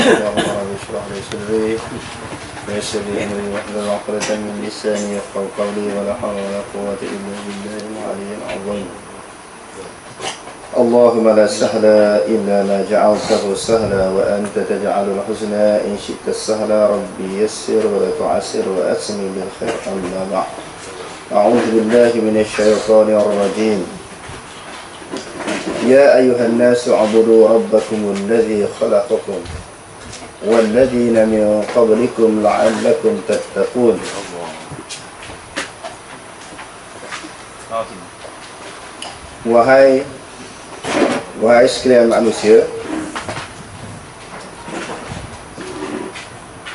اللهم رب اشرح لي صدري ويسر لي امري واحلل عقدة من لساني يفقهوا قولي ولا حول ولا قوة الا بالله العلي العظيم. اللهم لا سهل الا ما جعلته سهلا وانت تجعل الحزن ان شئت السهل. ربي يسر ولا تعسر واسمي بالخير. اما بعد، اعوذ بالله من الشيطان الرجيم. يا أيها الناس اعبدوا ربكم الذي خلقكم والذين من قبلكم لعلكم تتقون. Wahai sekalian manusia,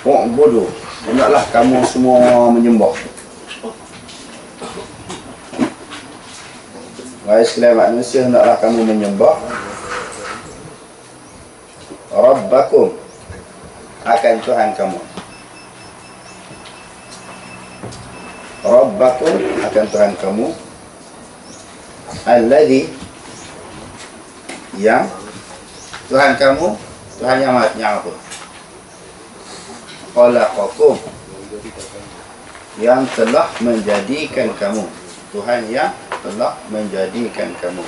u'budu, hendaklah kamu semua menyembah. Wahai sekalian manusia, hendaklah kamu menyembah Rabbakum, akan Tuhan kamu. Rabbakum, akan Tuhan kamu. Alladhi, yang Tuhan kamu, Tuhan yang apa? Khalaqakum, yang telah menjadikan kamu. Tuhan yang telah menjadikan kamu.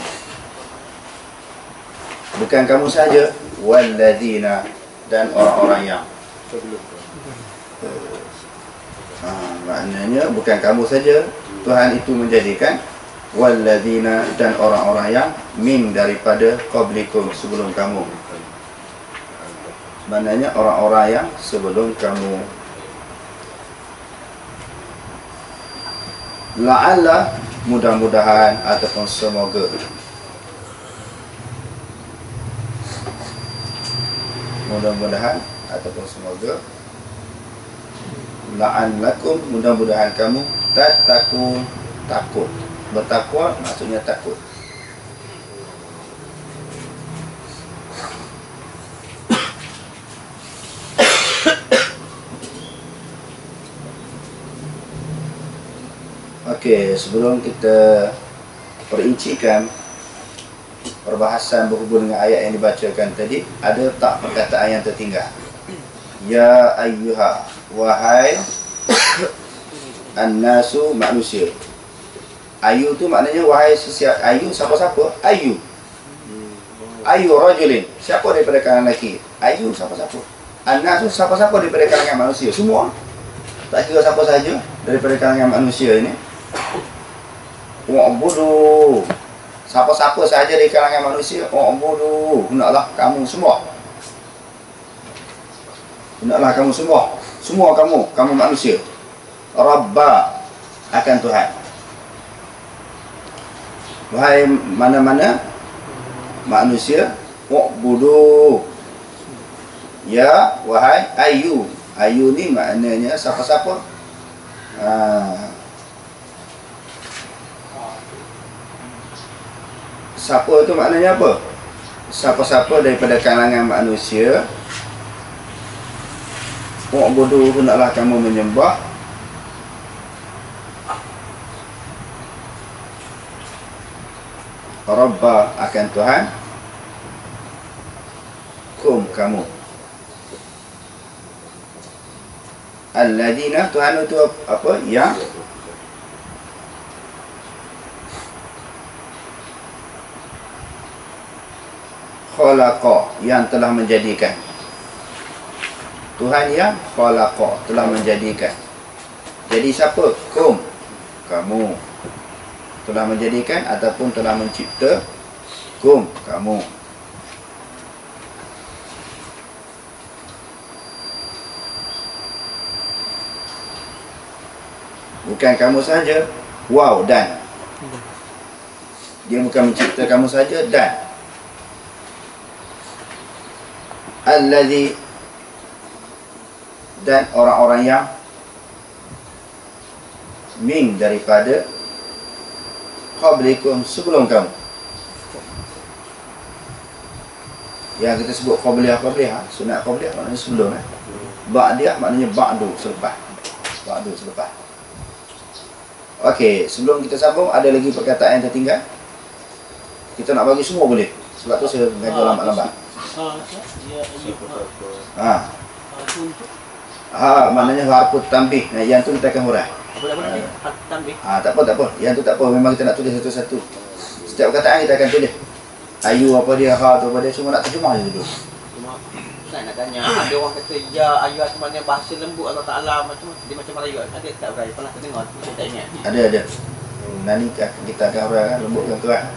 Bukan kamu saja, walladzina, dan orang-orang yang. Maknanya bukan kamu saja Tuhan itu menjadikan, walladzina, dan orang-orang yang min, daripada qablikum, sebelum kamu. Maknanya orang-orang yang sebelum kamu. La'alla, mudah-mudahan ataupun semoga. Mudah-mudahan ataupun semoga. La'allakum, mudah-mudahan kamu tattaqun, takut. Bertakwa maksudnya takut. Okey, sebelum kita perincikan perbahasan berhubung dengan ayat yang dibacakan tadi, ada tak perkataan yang tertinggal? Ya ayyuha, wahai an-nasu, manusia. Ayu tu maknanya wahai sesiapa. Ayu siapa-siapa? Ayu rajulin, siapa daripada kalangan lelaki. Ayu siapa-siapa. An-nasu, siapa-siapa daripada kalangan manusia. Semua, tak kira siapa saja daripada kalangan manusia ini. Wa'budu, siapa-siapa sahaja dari kalangan manusia. Wa'budu, hendaklah kamu semua. Hendaklah kamu semua. Semua kamu manusia. Rabba, akan Tuhan. Wahai mana-mana manusia, wa'budu. Ya, wahai ayu. Ayu ni maknanya siapa-siapa. Siapa itu maknanya apa? Siapa-siapa daripada kalangan manusia. Wa'budu, hendaklah kamu menyembah Rabba, akan Tuhan kamu. Alladzina, Tuhan itu apa? Yang khalaqa, yang telah menjadikan. Tuhan yang khalaqa, telah menjadikan. Jadi siapa? Kamu telah menjadikan ataupun telah mencipta. Kamu. Bukan kamu saja, wow, dan. Dia bukan mencipta kamu saja, dan. Alladhi, dan orang-orang yang min, daripada qablikum, sebelum kamu. Yang kita sebut qabliyah, sunat qabliyah maknanya sebelum. Ba'diyah maknanya ba'du, selepas. Okey, sebelum kita sambung, ada lagi perkataan yang tertinggal. Kita nak bagi semua boleh, sebab tu saya mengajar lambat-lambat. Maknanya harfu tanbih. Nah, yang tu kita akan huraikan. Tak apa. Yang tu tak apa. Memang kita nak tulis satu-satu. Setiap kataan kita akan tulis. Ayu apa dia, ha tu apa dia, cuma nak terjemah je dulu. Saya nak tanya, ada orang kata ya ayu sebenarnya bahasa lembut Allah Taala macam dia macam Melayu. Ada tak berani pernah terdengar? Saya tak ingat. Ada. Nanti kita akan huraikan lembutkan keras.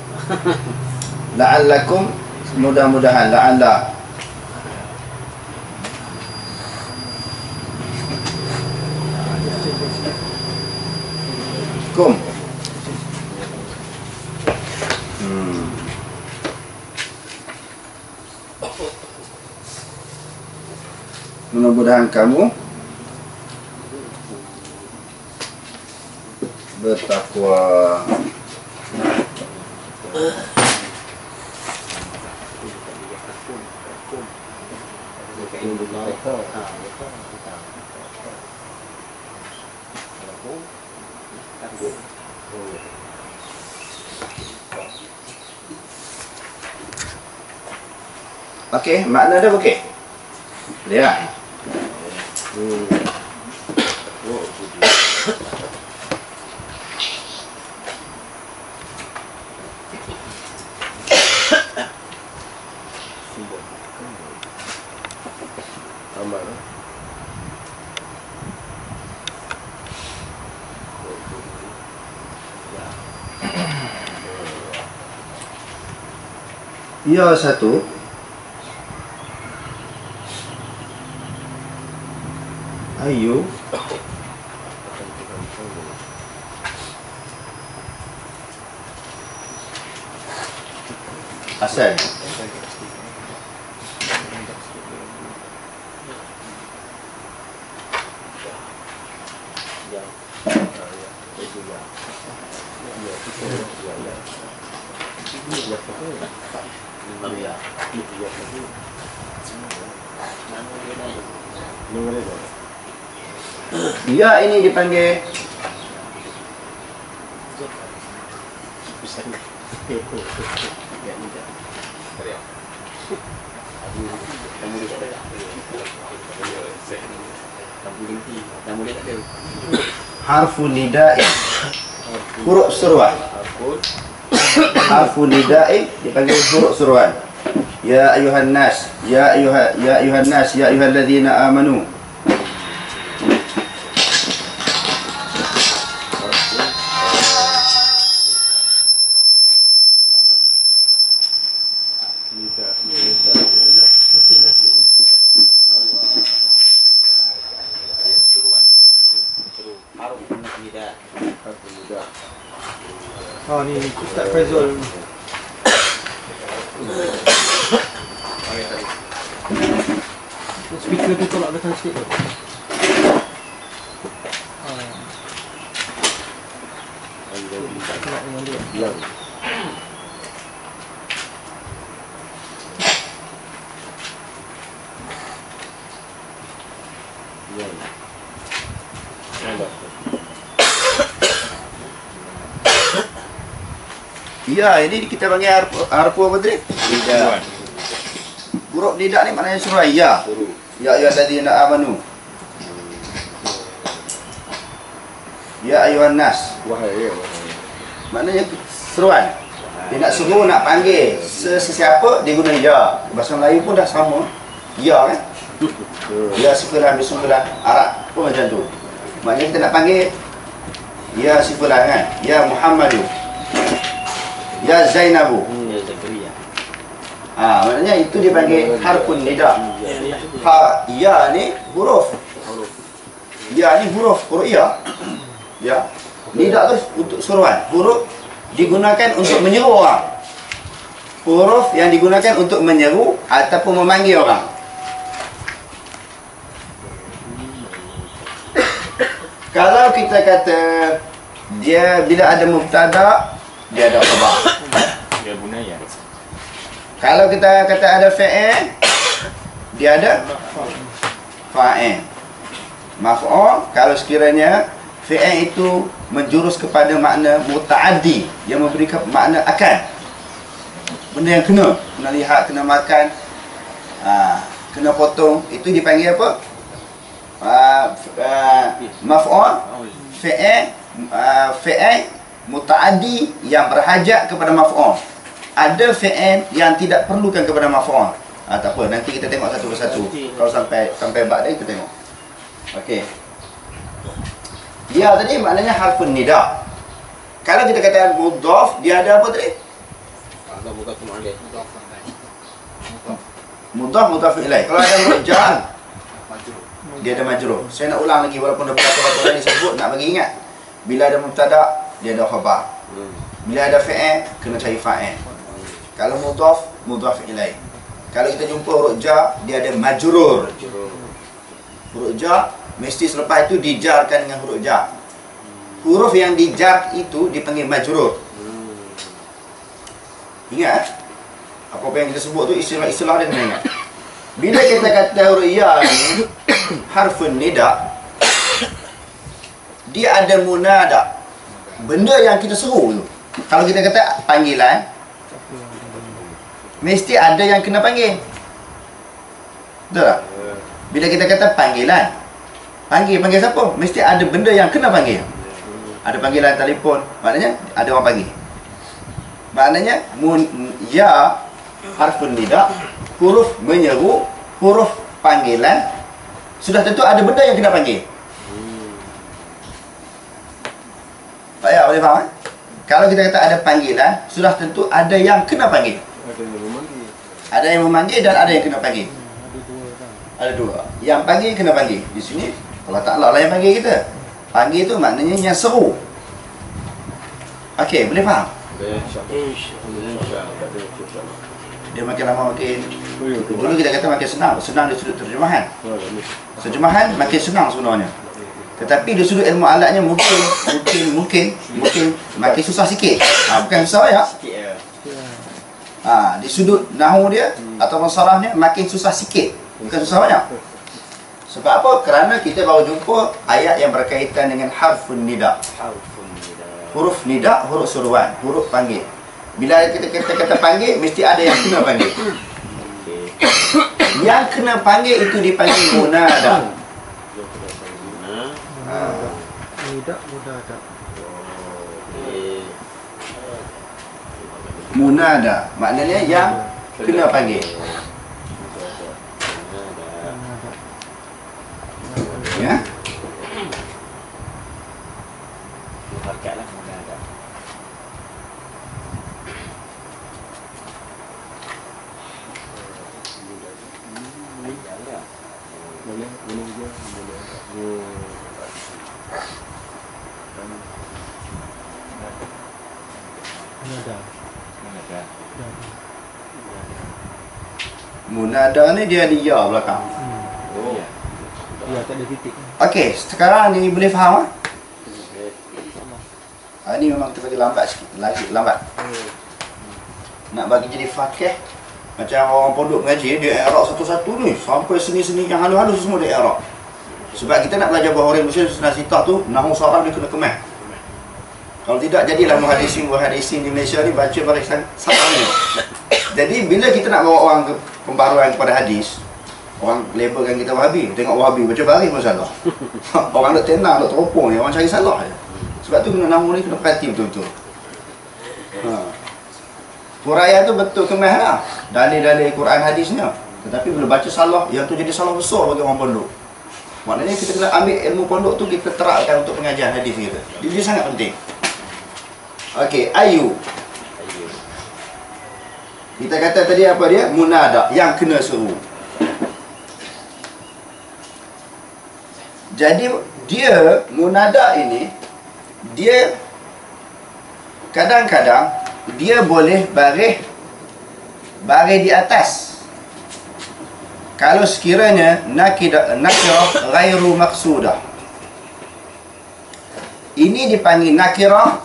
La'allakum, mudah-mudahan, la'alla. Kum. Mudah-mudahan kamu bertakwa. Okey, makna dia okey. Lihat. Ya satu. Ayu asal ya ini dipanggil harfu nida'i, huruf seruan. Harfu nida'i dipanggil huruf seruan. Ya ayuhan nas, ya ayuhan nas, ya ayyuhalladzina amanu. Oh ni Ustaz Faizul. Speaker tu tolak belakang sikit tu. Ya, ini kita panggil harfu apa tadi? Nida. Huruf nida ni maknanya seruan. Ya. Ya ayyuhalladzina amanu. Ya ayyuhan nas. Wahai. Maknanya seruan. Dia nak suruh, nak panggil sesiapa dia guna ya. Bahasa Melayu pun dah sama. Ya kan? Ya sifulan bismillah. Arab pun macam tu. Maknanya kita nak panggil ya sifulan kan? Ya Muhammadu. Ya Zainabu. Maknanya itu dipanggil harfun nida. Ha, ya ni huruf. Ya ni huruf ya. Ya. Nida tu untuk seruan. Huruf digunakan untuk menyeru orang. Huruf yang digunakan untuk menyeru ataupun memanggil orang. Kalau kita kata dia bila ada mubtada, dia ada khabar. Ya bunaya. Kalau kita kata ada fa'il, dia ada fa'il. Maf'ul kalau sekiranya fi'il itu menjurus kepada makna muta'addi, yang memberikan makna akan. Benda yang kena lihat, kena makan, Kena potong. Itu dipanggil apa? Maf'ul fi'il muta'addi yang berhajat kepada maf'ul. Ada fi'il yang tidak perlukan kepada maf'ul. Tak apa, nanti kita tengok satu persatu. Kalau sampai bab dia kita tengok. Okey. Ya tadi maknanya harfun nida. Kalau kita kata mudhaf, dia ada apa tadi? Ada bukan cuma alaih. Mudhaf ilaih. Kalau ada huruf jar, dia ada majrur. Saya nak ulang lagi walaupun dah berapa-apa kali disebut, nak bagi ingat. Bila ada mubtada, dia ada khabar. Bila ada fi'il, kena cari fa'il. Kalau mudhaf ilaih. Kalau kita jumpa huruf jar, dia ada majrur. Huruf jar mesti selepas itu dijarkan dengan huruf jar. Huruf yang dijar itu dipanggil majrur. Ingat, apa yang kita sebut tu istilah-istilah dia kena ingat. Bila kita kata huruf ya ni harfun nida, dia ada munada, benda yang kita seru tu. Kalau kita kata panggilan, mesti ada yang kena panggil. Betul tak? Bila kita kata panggilan, panggil siapa? Mesti ada benda yang kena panggil. Ada panggilan telefon, maknanya ada orang panggil. Maknanya ya harfun nida, huruf menyeru, huruf panggilan, sudah tentu ada benda yang kena panggil. Tak payah, boleh faham? Kalau kita kata ada panggilan, sudah tentu ada yang kena panggil. Ada yang memanggil dan ada yang kena panggil. Ada dua. Yang panggil kena panggil. Di sini Allah Ta'ala lah yang panggil kita. Panggil tu maknanya yang seru. Okey, boleh faham? Dia makin lama makin, dulu kita kata makin senang. Senang dari sudut terjemahan. Terjemahan makin senang sebenarnya. Tetapi dari sudut ilmu alatnya mungkin makin susah sikit. Bukan susah ya. Di sudut nahu dia ataupun sarahnya makin susah sikit. Bukan susah banyak. Sebab apa? Kerana kita baru jumpa ayat yang berkaitan dengan harfun nida. Huruf nida, huruf suruhan, huruf panggil. Bila kita kata panggil, mesti ada yang kena panggil. Yang kena panggil itu dipanggil munada. Munada maknanya yang kena panggil. Ya. Harkatlah munada. Munada ni dia ada ya belakang. Ya, tak ada titik. Okey, sekarang ni boleh faham ah? Ni memang kita bagi lambat sikit, lagi lambat. Nak bagi jadi fakih macam orang pondok mengaji, dia i'rab satu-satu ni sampai seni-seni yang halus-halus semua dia i'rab. Sebab kita nak belajar bahasa Malaysia sunnah sitah tu, nahwu saraf dia kena kemas. Kalau tidak, jadilah muhadisin di Malaysia ni baca barisan salah ni. Jadi bila kita nak bawa orang ke pembaharuan kepada hadis, orang labelkan kita Wahabi, tengok Wahabi baca baris pun salah. Orang nak tenang, nak teropong ni, orang cari salah je. Sebab tu kena nahwu ni kena perhati betul-betul. Huraian tu betul kemas lah, dalil-dalil Quran hadisnya. Tetapi bila baca salah, yang tu jadi salah besar bagi orang pondok. Maknanya kita kena ambil ilmu pondok tu, kita terapkan untuk pengajian hadis kita. Dia sangat penting. Okey, ayu. Kita kata tadi apa dia? Munada, yang kena seru. Jadi dia munada ini, dia kadang-kadang dia boleh baris di atas. Kalau sekiranya nakirah ghairu maqsudah. Ini dipanggil nakirah,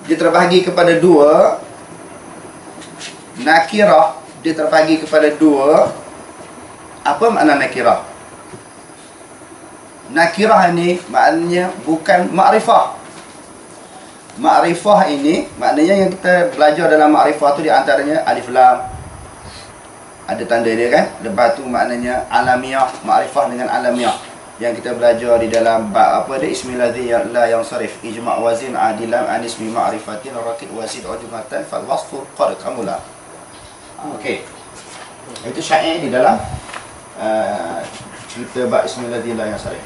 dia terbahagi kepada dua. Nakirah dia terbahagi kepada dua. Apa makna nakirah? Nakirah ini maknanya bukan ma'rifah. Ma'rifah ini maknanya yang kita belajar dalam ma'rifah tu di antaranya alif lam, ada tanda dia kan. Lepas tu maknanya alamiah, ma'rifah dengan alamiah yang kita belajar di dalam bab apa dia, ismiladzi la yang sarif ijma' wazin adilan anis bi ma'rifatin raqib wazid udmatan fal wasfu qad kamula. Okey, itu syair di dalam cerita bab ismiladzi la yang sarif.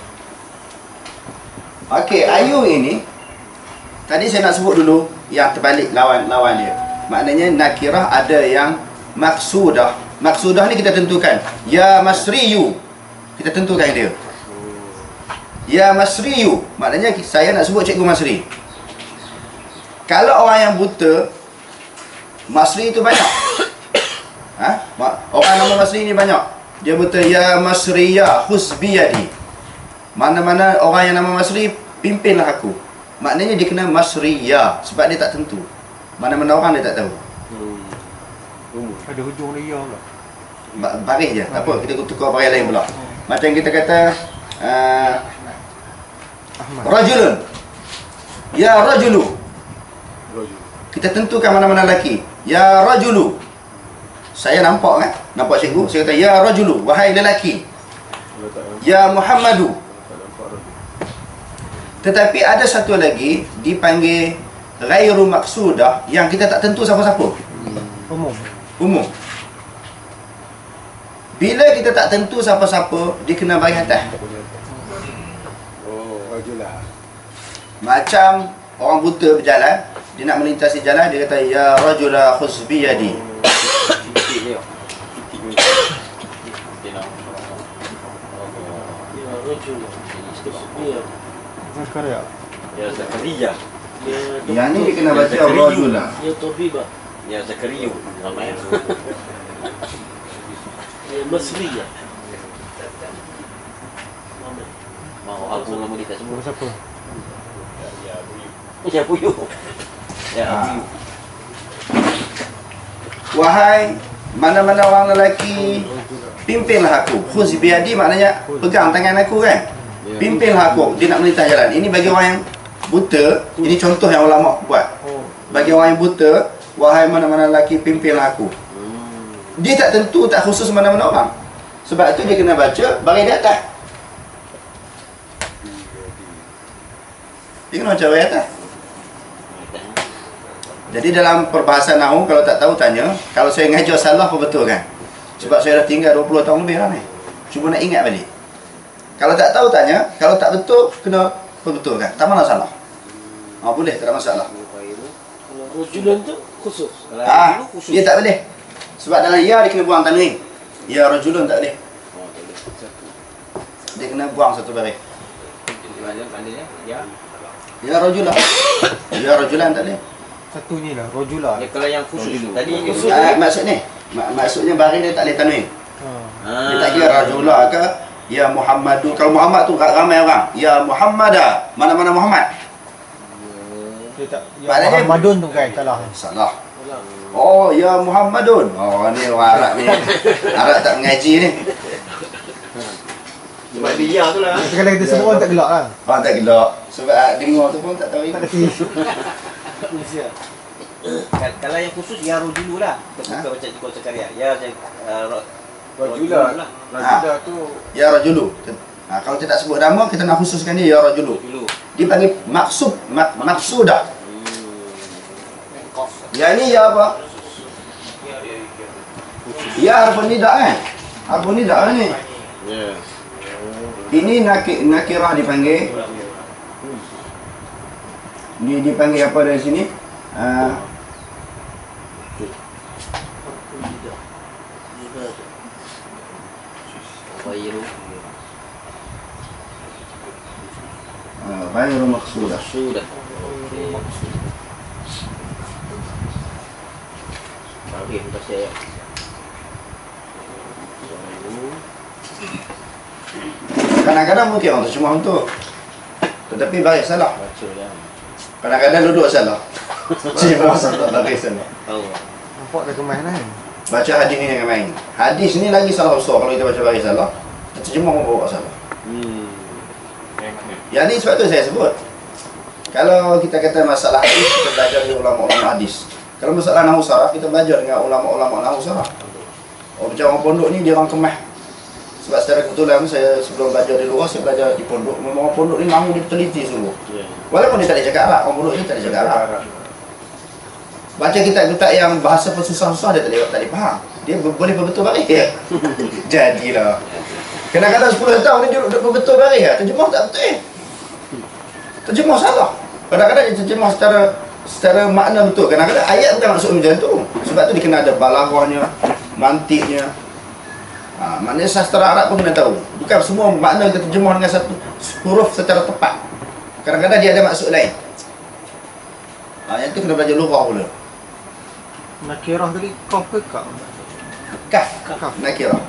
Okey, ayu ini tadi saya nak sebut dulu yang terbalik, lawan dia. Maknanya nakirah ada yang maksudah. Maksudah ni kita tentukan ya masriyu, kita tentukan dia. Ya Masriyu, maknanya saya nak sebut Cikgu Masri. Kalau orang yang buta, Masri itu banyak. Orang nama Masri ni banyak. Dia buta, ya Masriya husbiyadi. Mana-mana orang yang nama Masri, pimpinlah aku. Maknanya dia kena Masriya, sebab dia tak tentu. Mana-mana orang dia tak tahu. Ada hujung dia pula. Baris je, tak apa, kita tukar baris lain pula. Macam kita kata rajulun, ya rajulu, kita tentukan mana-mana lelaki. Ya rajulu, saya nampak kan, nampak cikgu, saya kata ya rajulu, wahai lelaki. Ya Muhammadu. Tetapi ada satu lagi dipanggil ghairu maksudah, yang kita tak tentu siapa-siapa. Umum. Bila kita tak tentu siapa-siapa, dia kena baris atas. Macam orang buta berjalan, dia nak melintasi jalan, dia kata ya rajula khusbi yadi. Zakaria. Ya Zakaria. Yang ni dia kena baca rajula. Ya Tabiba. Ya Zakariu. Namanya. Ya Masriya. Mau aku nama dia tak sebut. Siapa? Ya Buyu. Ya Buyu. Wahai mana-mana orang lelaki, pimpinlah aku. Khuz biadi maknanya pegang tangan aku kan. Pimpinlah aku. Dia nak melintas jalan. Ini bagi orang yang buta. Ini contoh yang ulama buat. Bagi orang yang buta, wahai mana-mana lelaki, pimpinlah aku. Dia tak tentu, tak khusus mana-mana orang. Sebab itu dia kena baca baris di atas. Dia kena baca baris atas. Jadi dalam perbahasan nahwu, kalau tak tahu tanya, kalau saya ngajar salah apa betul kan? Sebab saya dah tinggal 20 tahun lebih lah ni. Cuba nak ingat balik. Kalau tak tahu tanya, kalau tak betul kena perbetulkan. Tak mana salah. Boleh, tak ada masalah. Kalau rajulan tu khusus. Dia tak boleh. Sebab dalam ya dia kena buang tanwin. Ya rajulun tak boleh. Dia kena buang satu baris. Tandanya ya. Ya rajulah. Ya rajulan tak boleh. Satu ni lah, rojula. Ya kalau yang khusus tadi Maksudnya baris dia tak boleh tanwin. Dia tak kira rajulah ke ya Muhammadu. Kalau Muhammad tu ramai orang. Ya Muhammada. Mana-mana Muhammad. Dia tak, ya Maknanya- Muhammadun tu kan, salah. Salah. Oh, ya Muhammadun. Oh, ni orang Arab ni. Arab tak mengaji ni. Sebab dia tu lah. Tapi kalau kita semua orang tak gelak lah. Orang tak gelak. Sebab dengar tu pun tak tahu. Tak reti. kalau yang khusus ya rajulu lah. Kita buka baca Cikgu Zakaria. Ya Rajula. Rajula tu Ya rajulu. Kalau kita tak sebut nama, kita nak khususkan dia ya rajulu. dulu. Dia panggil maksudah. Ya ni ya apa? Ya harfu nida kan? Harfu nida kan ni? ya. Ini nakirah dipanggil. Dia dipanggil apa dari sini? Khairu Ghairu maksudah. sudah. Okey, kita share. Kadang-kadang mungkin orang terjemah untuk. Tetapi baris salah. Baca ya. Kadang-kadang duduk salah. Terjemah salah, baris salah. Tahu. Nampak dah kemas lah kan. Baca hadis ni dengan main. Hadis ni lagi salah besar kalau kita baca baris salah. Terjemah pun bawa salah. Yang ni sebab tu saya sebut. Kalau kita kata masalah hadis, kita belajar dengan ulama-ulama hadis. Kalau masalah nahwu saraf, kita belajar dengan ulama-ulama nahwu saraf. Macam orang pondok ni dia orang kemas. Sebab secara kebetulan saya sebelum belajar di luar, saya belajar di pondok. Memang orang pondok ni mahu dia teliti sungguh. Walaupun dia tak ada cakap Arab, orang pondok ni tak ada cakap Arab. Baca kitab-kitab yang bahasa susah-susah dia tak boleh faham. Dia boleh berbetul baris ya. Jadilah. Kadang-kadang 10 tahun dia berbetul baris ya. Terjemah tak betul. Terjemah salah. Kadang-kadang dia terjemah secara makna betul. Kadang-kadang ayat bukan maksud macam tu. Sebab tu dia kena ada balaghahnya, mantiknya. Maknanya sastra Arab pun kena tahu. Bukan semua makna kita terjemah dengan satu huruf secara tepat. Kadang-kadang dia ada maksud lain. Yang tu kena belajar lughah pula. Nakirah tadi kaf ke kaf? Kaf. Nakirah.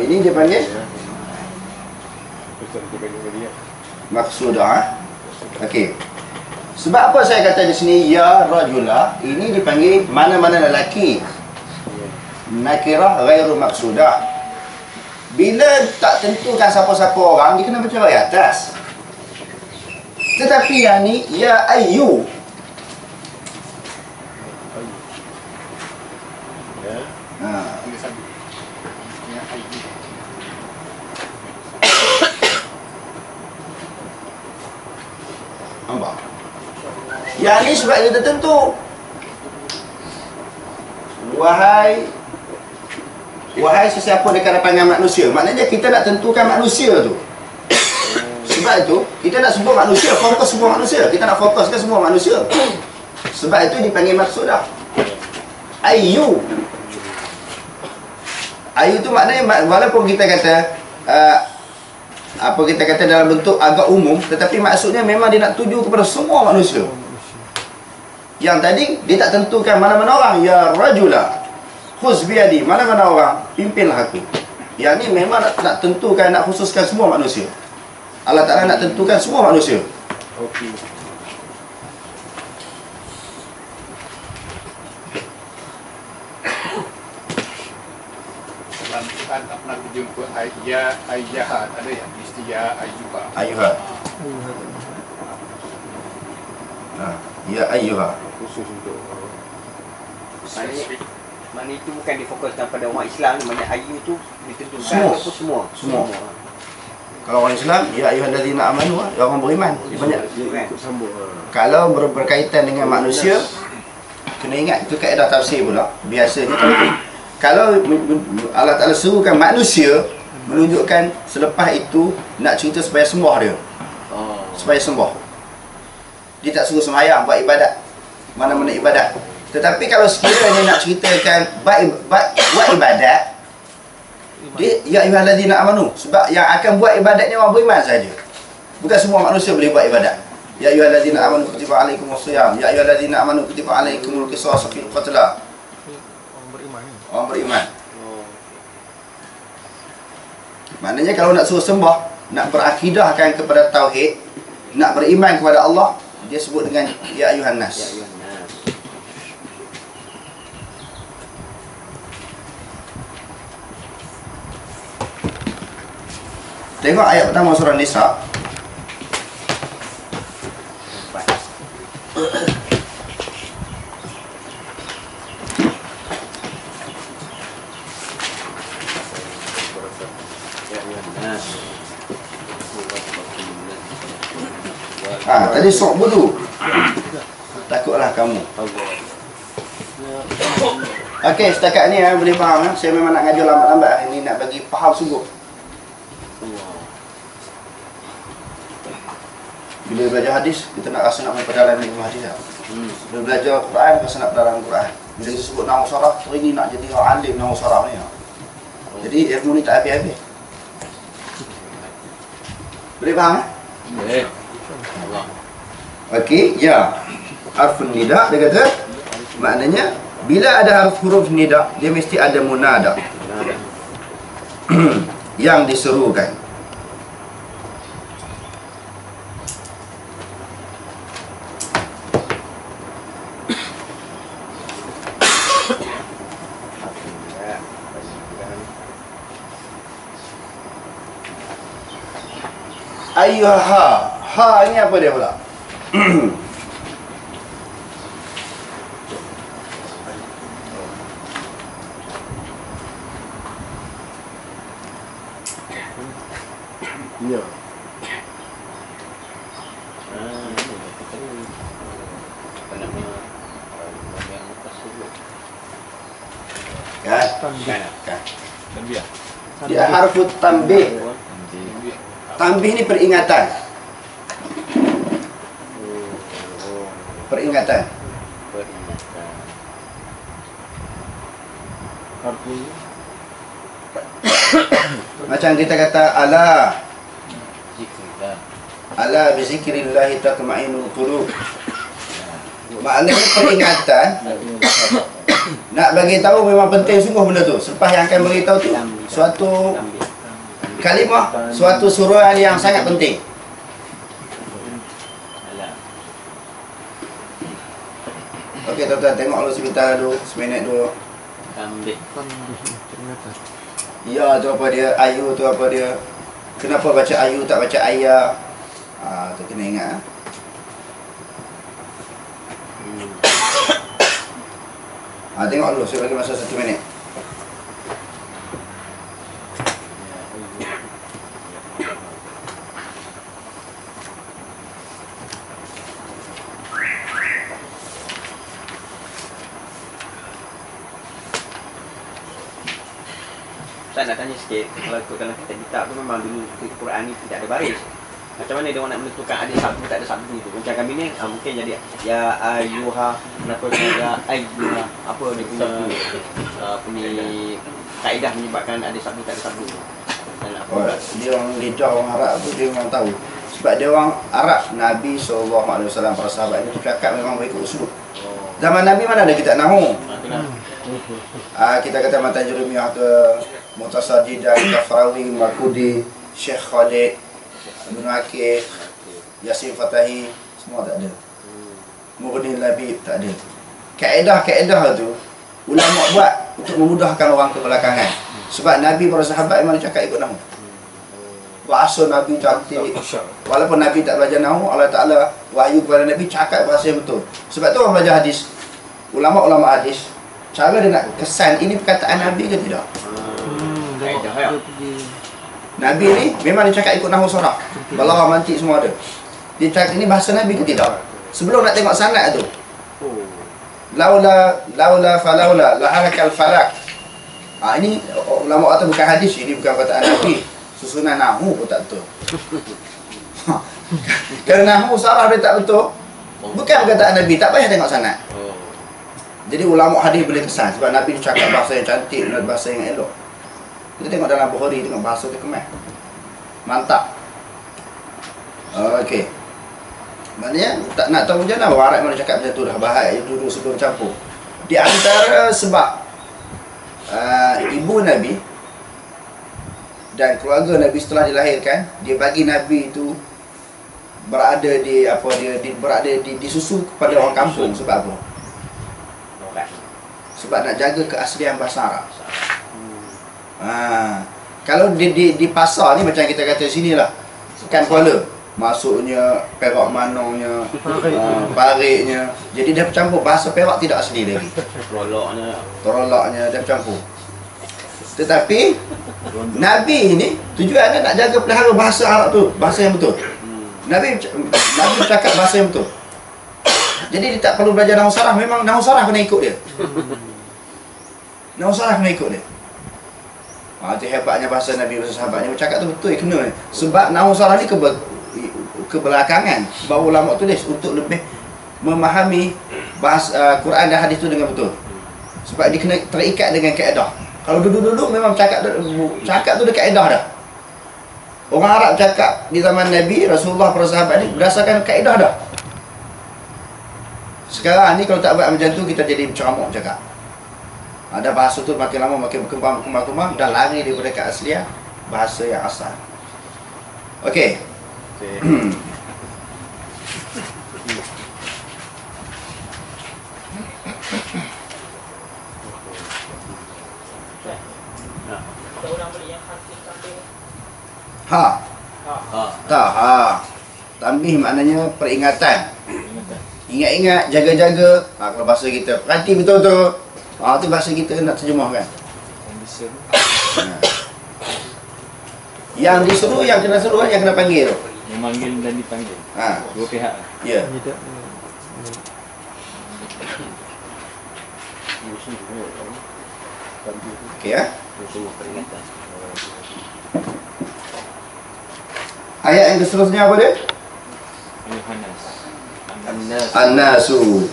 Ini dia panggil maksudah. Okey. Sebab apa saya kata di sini ya rajula, ini dipanggil mana-mana lelaki. Nakirah ghairu maksudah. Bila tak tentukan siapa-siapa orang, dia kena baca ayat atas. Tetapi yang ni ya ayyu. Nampak? Yang ni sebab dia tertentu. Wahai sesiapa dekat pandangan manusia. Maknanya kita nak tentukan manusia tu. Sebab itu kita nak sebut manusia, fokus semua manusia. Kita nak fokuskan semua manusia. Sebab itu dipanggil maksudah. Ayyu. Ayyu tu maknanya walaupun kita kata apa kita kata dalam bentuk agak umum, tetapi maksudnya memang dia nak tuju kepada semua manusia. Yang tadi dia tak tentukan mana-mana orang. Ya rajula khuz biyadi, mana-mana orang pimpinlah aku. Yang ni memang nak tentukan, nak khususkan semua manusia. Allah Ta'ala nak tentukan semua manusia. Okey. Kan tak pernah jumpa ayyahat, ada yang mesti ya ayyuha. Ayyuha. Ya ayyuha. Khusus untuk Maknanya itu bukan difokuskan pada umat Islam ni. Maknanya ayu tu ditentukan Semua. Semua. Kalau orang Islam, ya ayyuhallazina amanu, ya orang beriman. Banyak. ikut sambung. Kalau berkaitan dengan manusia, kena ingat itu kaedah tafsir pula. Biasanya kalau Allah Ta'ala suruhkan manusia, menunjukkan selepas itu nak cerita supaya sembah dia. Supaya sembah. Dia tak suruh sembahyang, buat ibadat. Mana-mana ibadat. Tetapi kalau sekiranya nak ceritakan buat ibadat, dia ya ayyuhallazina amanu, sebab yang akan buat ibadat ni orang beriman saja. Bukan semua manusia boleh buat ibadat. Ya ayyuhallazina amanu kutiba alaikumusiyam, ya ayyuhallazina amanu kutiba alaikumul qisas fil qatla. Orang beriman. Maknanya kalau nak suruh sembah, nak berakidahkan kepada tauhid, nak beriman kepada Allah, dia sebut dengan ya ayyuhan nas. Ya ayyuhan nas. Tengok ayat pertama surah Nisa. Tadi sok bodoh. Takutlah kamu. Okey, setakat ni boleh faham. Saya memang nak ngajar lambat-lambat hari ni, nak bagi faham sungguh. Bila belajar hadis, kita nak rasa nak main perjalanan ilmu hadis tak? Bila belajar Quran, rasa nak perjalanan Quran. Bila kita sebut nahwu saraf, hari ni nak jadi orang alim nahwu saraf ni. Jadi ilmu ni tak habis-habis. Boleh faham? Boleh. Okey, ya. Harfun nida, dia kata, maknanya bila ada huruf nida, dia mesti ada munada yang diserukan. Ayyuha. Ha ini apa dia pula? Ya. Apa nama yang lepas dulu. Kan? Tanbih. Kan. Tanbih. Dia harfu tanbih. Tanbih ni peringatan. Peringatan. Peringatan. Harfu Macam kita kata ala Zikrillah. ala bi zikrillah tatma'innul qulub. Maknanya peringatan. Nak bagi tahu memang penting sungguh benda tu. Sepah yang akan beritahu tu suatu Ambil. kalimah, suatu suruhan yang sangat penting. Alam. Okey tuan-tuan, tengok dulu sebentar dulu, seminit dulu. Ambil. tanbih peringatan. Ya tu apa dia, ayu tu apa dia. Kenapa baca ayu tak baca ayah? Tu kena ingat. Tengok dulu, saya bagi masa 1 minit. Saya nak tanya sikit, kalau ikutkan kitab tu memang dulu Quran ni tidak ada baris. Macam mana dia orang nak menentukan ada sabdu tak ada sabdu tu? Macam kami ni mungkin jadi ya ayyuha, kenapa ya ayyuha? Apa dia punya punya kaedah menyebabkan ada sabdu tak ada sabdu tu? Dan apa? Oh, dia orang lidah orang Arab tu dia memang tahu. Sebab dia orang Arab, Nabi SAW, para sahabat ni cakap memang berikut usul. Zaman Nabi mana ada kitab nahu? Kita kata Matan Jeremiah ke Mutasadidah, Kafrawi, Makudi, Syekh Khalid, Ibn Akif, Yasin Fatahi, semua tak ada. Mughni Labib tak ada. Kaedah-kaedah tu ulama buat untuk memudahkan orang kebelakangan. Sebab Nabi para sahabat memang cakap ikut nahu. Bahasa Nabi cantik. Walaupun Nabi tak belajar nahu, Allah Ta'ala wahyu kepada Nabi cakap bahasa yang betul. Sebab tu orang belajar hadis. Ulama-ulama hadis, cara dia nak kesan ini perkataan Nabi ke tidak. Kaedah ya. Nabi ni memang dia cakap ikut nahu sorah. Balaghah, mantik semua ada. Dia cakap ini bahasa Nabi ke tidak. Sebelum nak tengok sanad tu, laula falaula lahalakal falak. Ini ulama kata bukan hadis, ini bukan perkataan Nabi. Susunan nahu pun tak betul. Kerana nahu sarah dia tak betul, bukan perkataan Nabi, tak payah tengok sanad. Jadi ulama hadis boleh kesan sebab Nabi cakap bahasa yang cantik dan bahasa yang elok. Kita tengok dalam Bukhari, tengok bahasa dia kemas. Mantap. Okey. Maknanya tak nak tahu macam mana orang Arab mana cakap macam tu dah bahaya duduk sebelum campur. Di antara sebab ibu Nabi dan keluarga Nabi setelah dilahirkan, dia bagi Nabi itu berada di apa berada di disusu kepada orang kampung. Sebab apa? Sebab nak jaga keaslian bahasa Arab. Kalau di pasar ni macam kita kata sinilah, ikan kuala, masuknya Perak Manongnya, Pariknya. Jadi dia bercampur, bahasa Perak tidak asli lagi. Terolaknya dia bercampur. Tetapi Nabi ini tujuannya nak jaga pelihara bahasa Arab tu, bahasa yang betul. Nabi cakap bahasa yang betul. Jadi dia tak perlu belajar nahu sarah, memang nahu sarah kena ikut dia. Nahu sarah kena ikut dia. Itu hebatnya bahasa Nabi bahasa sahabatnya bercakap tu betul, kena. Sebab nahu sarah ni kebelakangan baru ulama tulis untuk lebih memahami bahasa Quran dan hadis tu dengan betul. Sebab dia kena terikat dengan kaedah. Kalau dulu-dulu memang cakap tu dia kaedah dah. Orang Arab cakap di zaman Nabi, Rasulullah, para sahabat ni berdasarkan kaedah dah. Sekarang ni kalau tak buat macam tu, kita jadi ceramuk cakap. Ada bahasa tu makin lama makin berkembang dan lari daripada keaslian bahasa yang asal. Okey. Tak. Tambih maknanya peringatan. Ingat-ingat, jaga-jaga. Kalau bahasa kita, perhati betul-betul. Itu bahasa kita nak terjemahkan. Yang disuruh, yang kena suruh, yang kena panggil tu. Memanggil dan dipanggil. Dua pihak. Ya. Okey ya. Ayat yang seterusnya apa dia? An-nasu.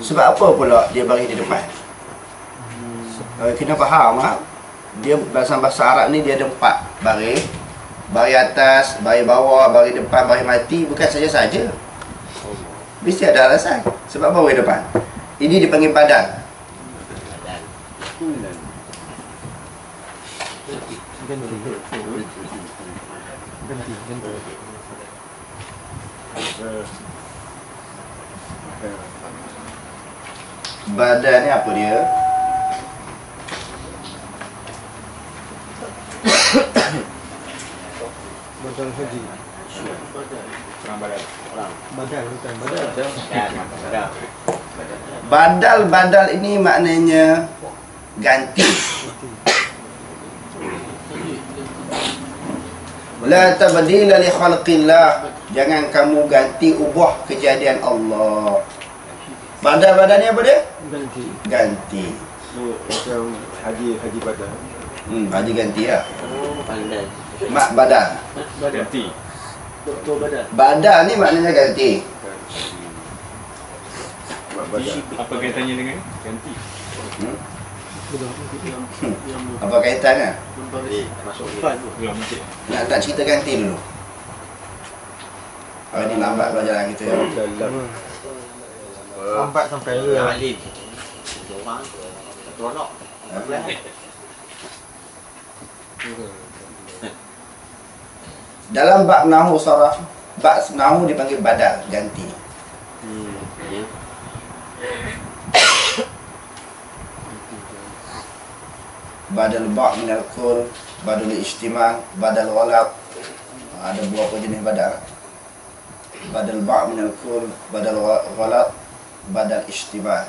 Sebab apa pula dia bagi di depan? Kena faham dia bahasa Arab ni dia ada 4 baris. Baris atas, baris bawah, baris depan, baris mati. Bukan saja-saja. Mesti ada alasan. Sebab apa baris depan? Ini dipanggil badan. Badan ni apa dia? Badan haji. Badan bukan badan. Badal ini maknanya ganti. La tabdila li khalqillah. Jangan kamu ganti ubah kejadian Allah. Badal ni apa dia? Ganti. Macam haji badan. Haji ganti lah. Pandai. Mak badal. Ganti. Doktor badan. Badal ni maknanya ganti. Apa kaitannya dengan ganti? Apa kaitannya? Masuk Belum masih. Nak cerita ganti dulu. Hari ni lambat pelajaran kita. Lambat sampai Yang alim. Orang teronok. Dalam bab nahu saraf, bab nahu dipanggil badal, ganti. Ya. Badal ba' minal kul, badal ijtima', badal ghalab. Ada berapa jenis badal? Badal ba' minal kul, badal ghalab, badal ijtima'.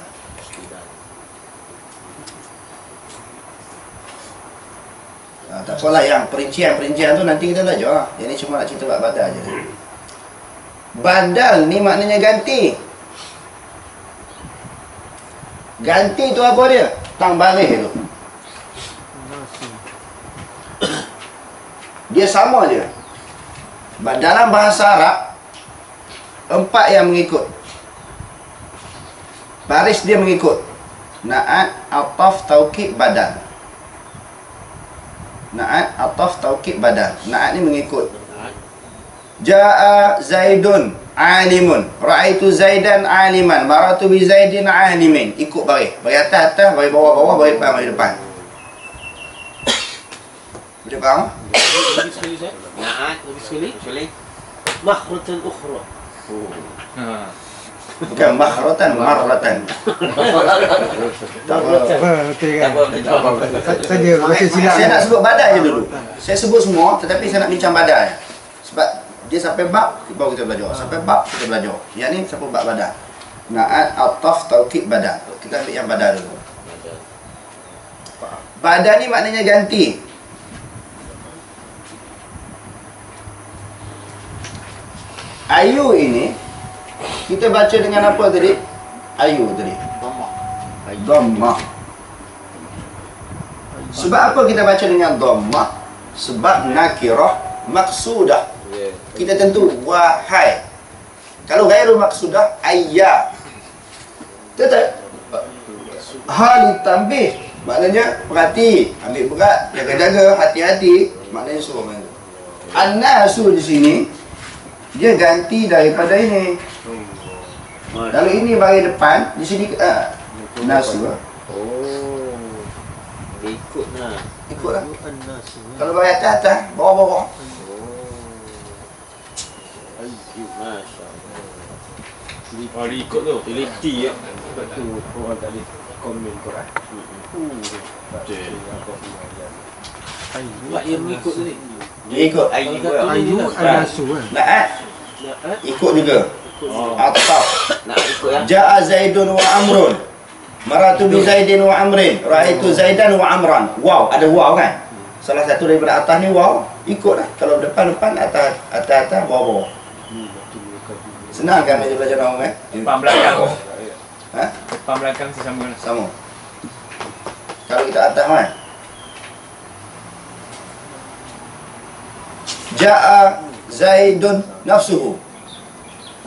Tak apalah, yang perincian tu nanti kita belajar. Yang ni cuma nak cerita bab badal je. Badal ni maknanya ganti. Ganti tu apa dia? Tang baris tu. Dia sama je. Dalam bahasa Arab 4 yang mengikut. Baris dia mengikut. Na'at, ataf, taukid, badal. Na'at, ataf, taukid, badal. Na'at ni mengikut. Ja'a Zaidun alimun, ra'aitu Zaidan aliman, maratu bi Zaidin alimin. Ikut baris. Baris atas, baris bawah, baris depan, baris depan. Boleh faham? Lagi sekali saya. Naat. Lagi sekali. Sekali. Makhratan ukhra. Bukan makhratan, marratan. Okey kan. Saja baca silap. Saya nak sebut badal je dulu. Saya sebut semua, tetapi saya nak bincang badal. Sebab dia sampai bab, baru kita belajar. Sampai bab, kita belajar. Yang ni sampai bab badal. Na'at, ataf, taukid, badal. Kita ambil yang badal dulu. Badal ni maknanya ganti. Ayu ini kita baca dengan apa tadi? Ayu tadi. Dhammah. Sebab apa kita baca dengan dhammah? Sebab nakirah maksudah. Kita tentu wahai. Kalau ghairu maksudah ayya. Tetap hal tambih maknanya perhati, ambil berat, jaga-jaga, hati-hati, maknanya suruh main. An-nasu di sini dia ganti daripada ini. Kalau ini baris depan, di sini nasu. Dia ikut lah. Ikutlah. Kalau baris atas, bawah-bawah. Masya Allah. Dia ikut tu. Teliti ya. Sebab tu orang tak boleh komen Quran. Betul. Buat dia mengikut ni. Dia ikut. Ayu Kalau Ayu kata An-Nasu kan. Naat ikut juga. Atau nak ikut ya. Ja'a Zaidun wa Amrun. Maratu bi Zaidin wa Amrin. Ra'aitu Zaidan wa Amran. Wow, ada wow kan? Salah satu daripada atas ni wow, ikutlah. Kalau depan atas bawah. Senang kan dia belajar nahu kan? Depan belakang. Ha? Depan belakang sama lah. Sama. Kalau kita atas kan? Ja'a Zaidun nafsuhu.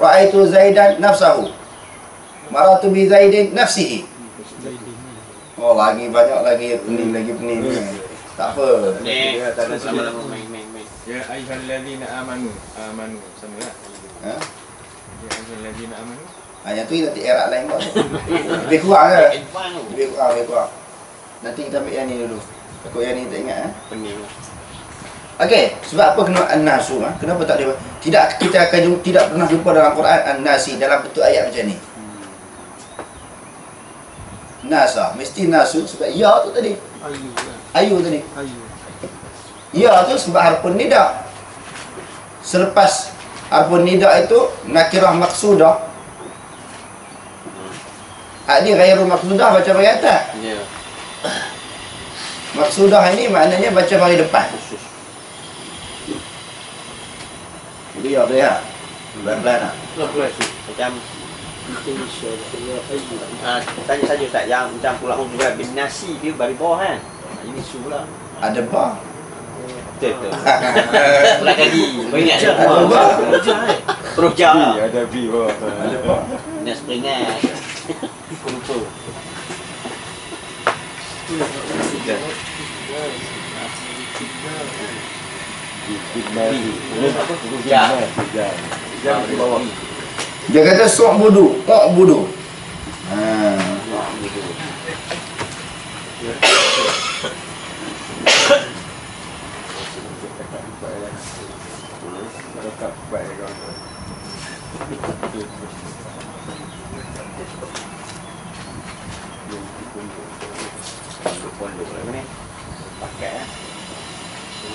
Ra'aitu Zaidan nafsahu. Maratu bi Zaidin nafsihi. Oh, lagi banyak lagi pening. Tak apa. Ni lama-lama main. Ya ayyuhallazina amanu sama lah. Ha? Ya ayyuhallazina amanu. Yang tu nanti erat lain pun. Lebih kurang ke? Advance tu. Lebih kurang. Nanti kita ambil yang ni dulu. Takut yang ni tak ingat Pening. Okey, sebab apa kena an-nasu? Kenapa tak dia? Kita tidak pernah jumpa dalam Quran an-nasi dalam bentuk ayat macam ni. Nasa, mesti nasu sebab ya tu tadi. Ayu kan. Ayu tadi. Ayu. Ya tu sebab harfun nida. Selepas harfun nida itu nakirah maksudah. Ini ghairu maksudah baca bagi atas. Ya. Maksudah ini maknanya baca bagi depan. Jadi ya boleh tak? Pelan-pelan tak? Macam Kita insya-Allah ayu. tanya saja Ustaz yang macam pula juga bin nasi dia bari bawah kan. Ini su pula. Ada bar. Betul. Pula kali. Banyak Jar, semua. Terus jar. Ada B bawah. Ada bar. Nak springat. Lupa. Jar di bawah. Dia kata sok budu, ok budu. Pondok lah ni. Pakai ya.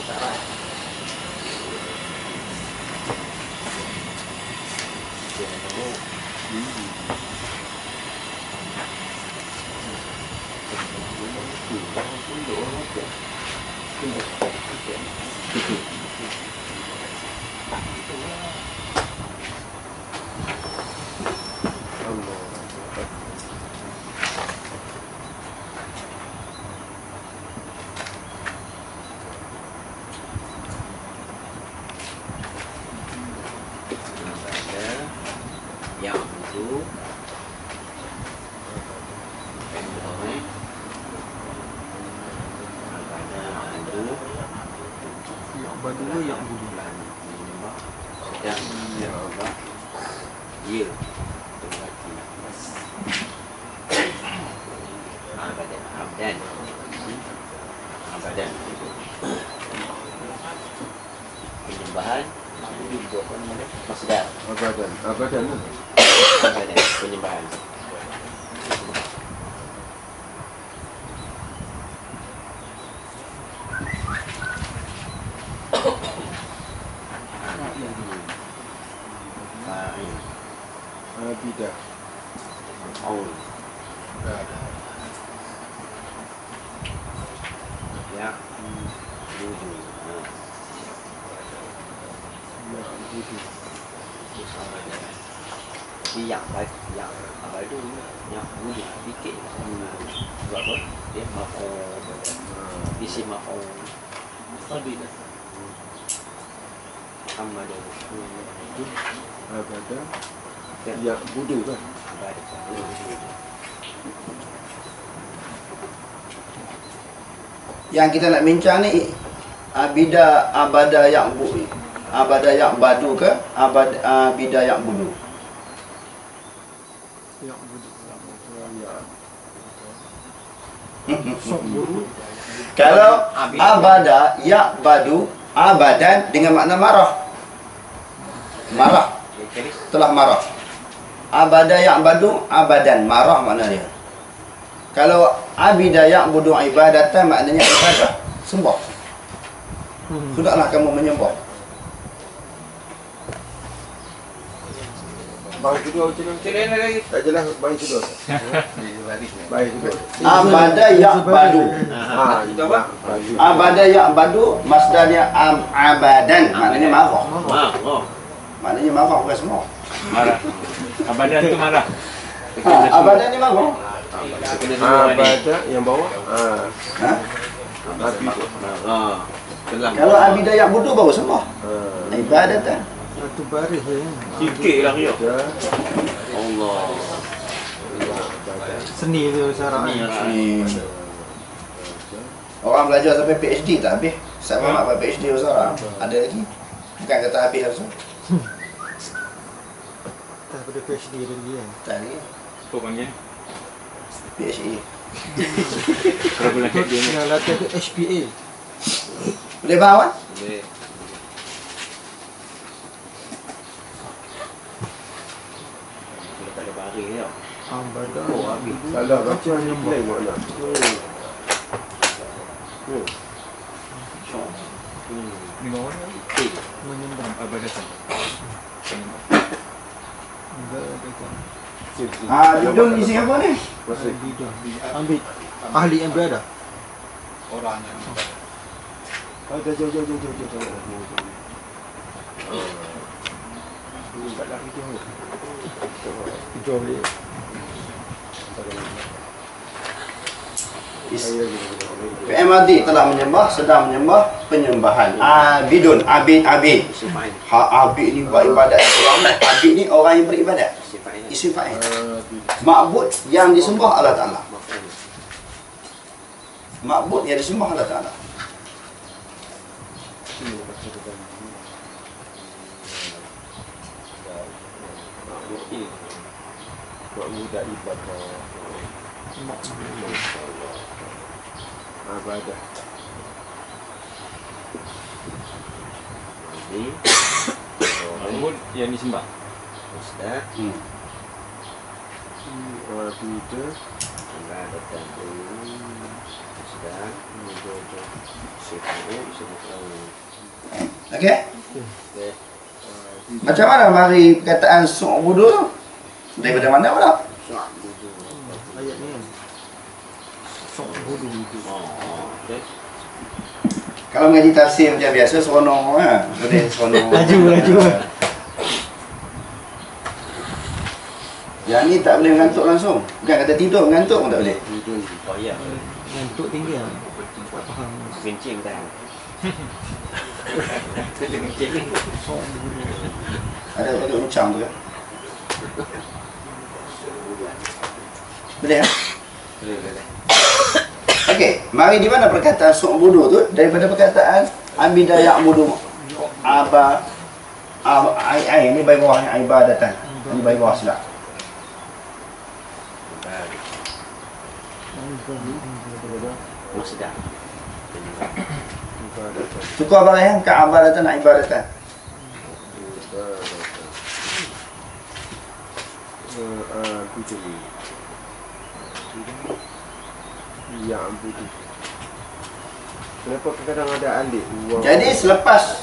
Salah. Yang itu Yang berdua yang budu. sedang ya abadan penyembahan masdar Abadan. penyembahan Abidah. Aul ya budu yang baik yang apa itu yang budu dikit sebab apa dia isi maf'ul Abidah. Muhammad Abadah. Ya budu kan. Yang kita nak bincang ni abada yang badu ke abida yang budu. Yang budu. Ya. Sok budu. Kalau abada ya badu abadan dengan makna marah. Marah. Telah marah. Abada yang badu abadan marah makna dia. Kalau abida yang budu ibadatan maknanya ibadah, sembah. Hendaklah kamu menyembah. Baik kedua macam mana? Tak jelas baik kedua. Baik kedua. Abada ya'badu. Itu apa? Abada ya'badu masdarnya abadan, maknanya marah. Maknanya marah bukan semua. Marah. Abadan tu marah. Abadan ni marah. Baca yang bawah. Ha? Telah. Kalau abida ya'budu baru semua. Ibadatan. Satu baris je. Sikit lah dia. Allah. Seni tu syarat. Ni. Orang belajar sampai PhD tak habis. Saya nak buat PhD Uzara. Ada lagi. Bukan kata habis langsung. Tak pada PhD ada lagi kan. Tak lagi. Apa panggil? PhD. Berapa bulan kat dia ni? Yang latihan tu HPA. Boleh faham kan? Boleh. Kalau tak ada baris tau. Ambada. Oh, habis. Salah baca yang lain makna. Ni bawah ni. Menyembah. Abadatan. Bidung isi apa ni? Bidah. Ambil. Ahli yang berada. Orang yang Ada jauh. Jom dia. PMAD telah menyembah, sedang menyembah penyembahan. Abidun, abid. Sifat ini. Abid ni buat ibadat. Abid ni orang yang beribadat. Sifat ini. Isim fa'il. Ma'bud yang disembah Allah Ta'ala. Ma'bud yang disembah Allah Ta'ala. Buat mudah ibadah. Abadah. Ini. Mahmud yang disembah. Ustaz. Abida. Enggak ada tanda. Ustaz. Sifat ini. Okey? Macam mana mari perkataan su'budu tu? Daripada mana pula? Ayat ni kan. Sok bodoh. Okey. Kalau mengaji tafsir macam biasa, seronok kan? Boleh seronok. Laju. Yang ni tak boleh mengantuk langsung. Bukan kata tidur, mengantuk pun tak boleh. Oh ya. Ngantuk tinggi lah. Tak faham. Kencing dah. Kencing ni. Ada macam tu kan? Boleh kan? Boleh. Okey, mari di mana perkataan su'budu tu daripada perkataan abida ya'budu ai ni baik bawah ni ibadatan. Ini baik bawah silap. Masdah. Tukar barang yang ke abadatan nak ibadatan. Ya'budu. Kenapa kadang ada alik? Jadi selepas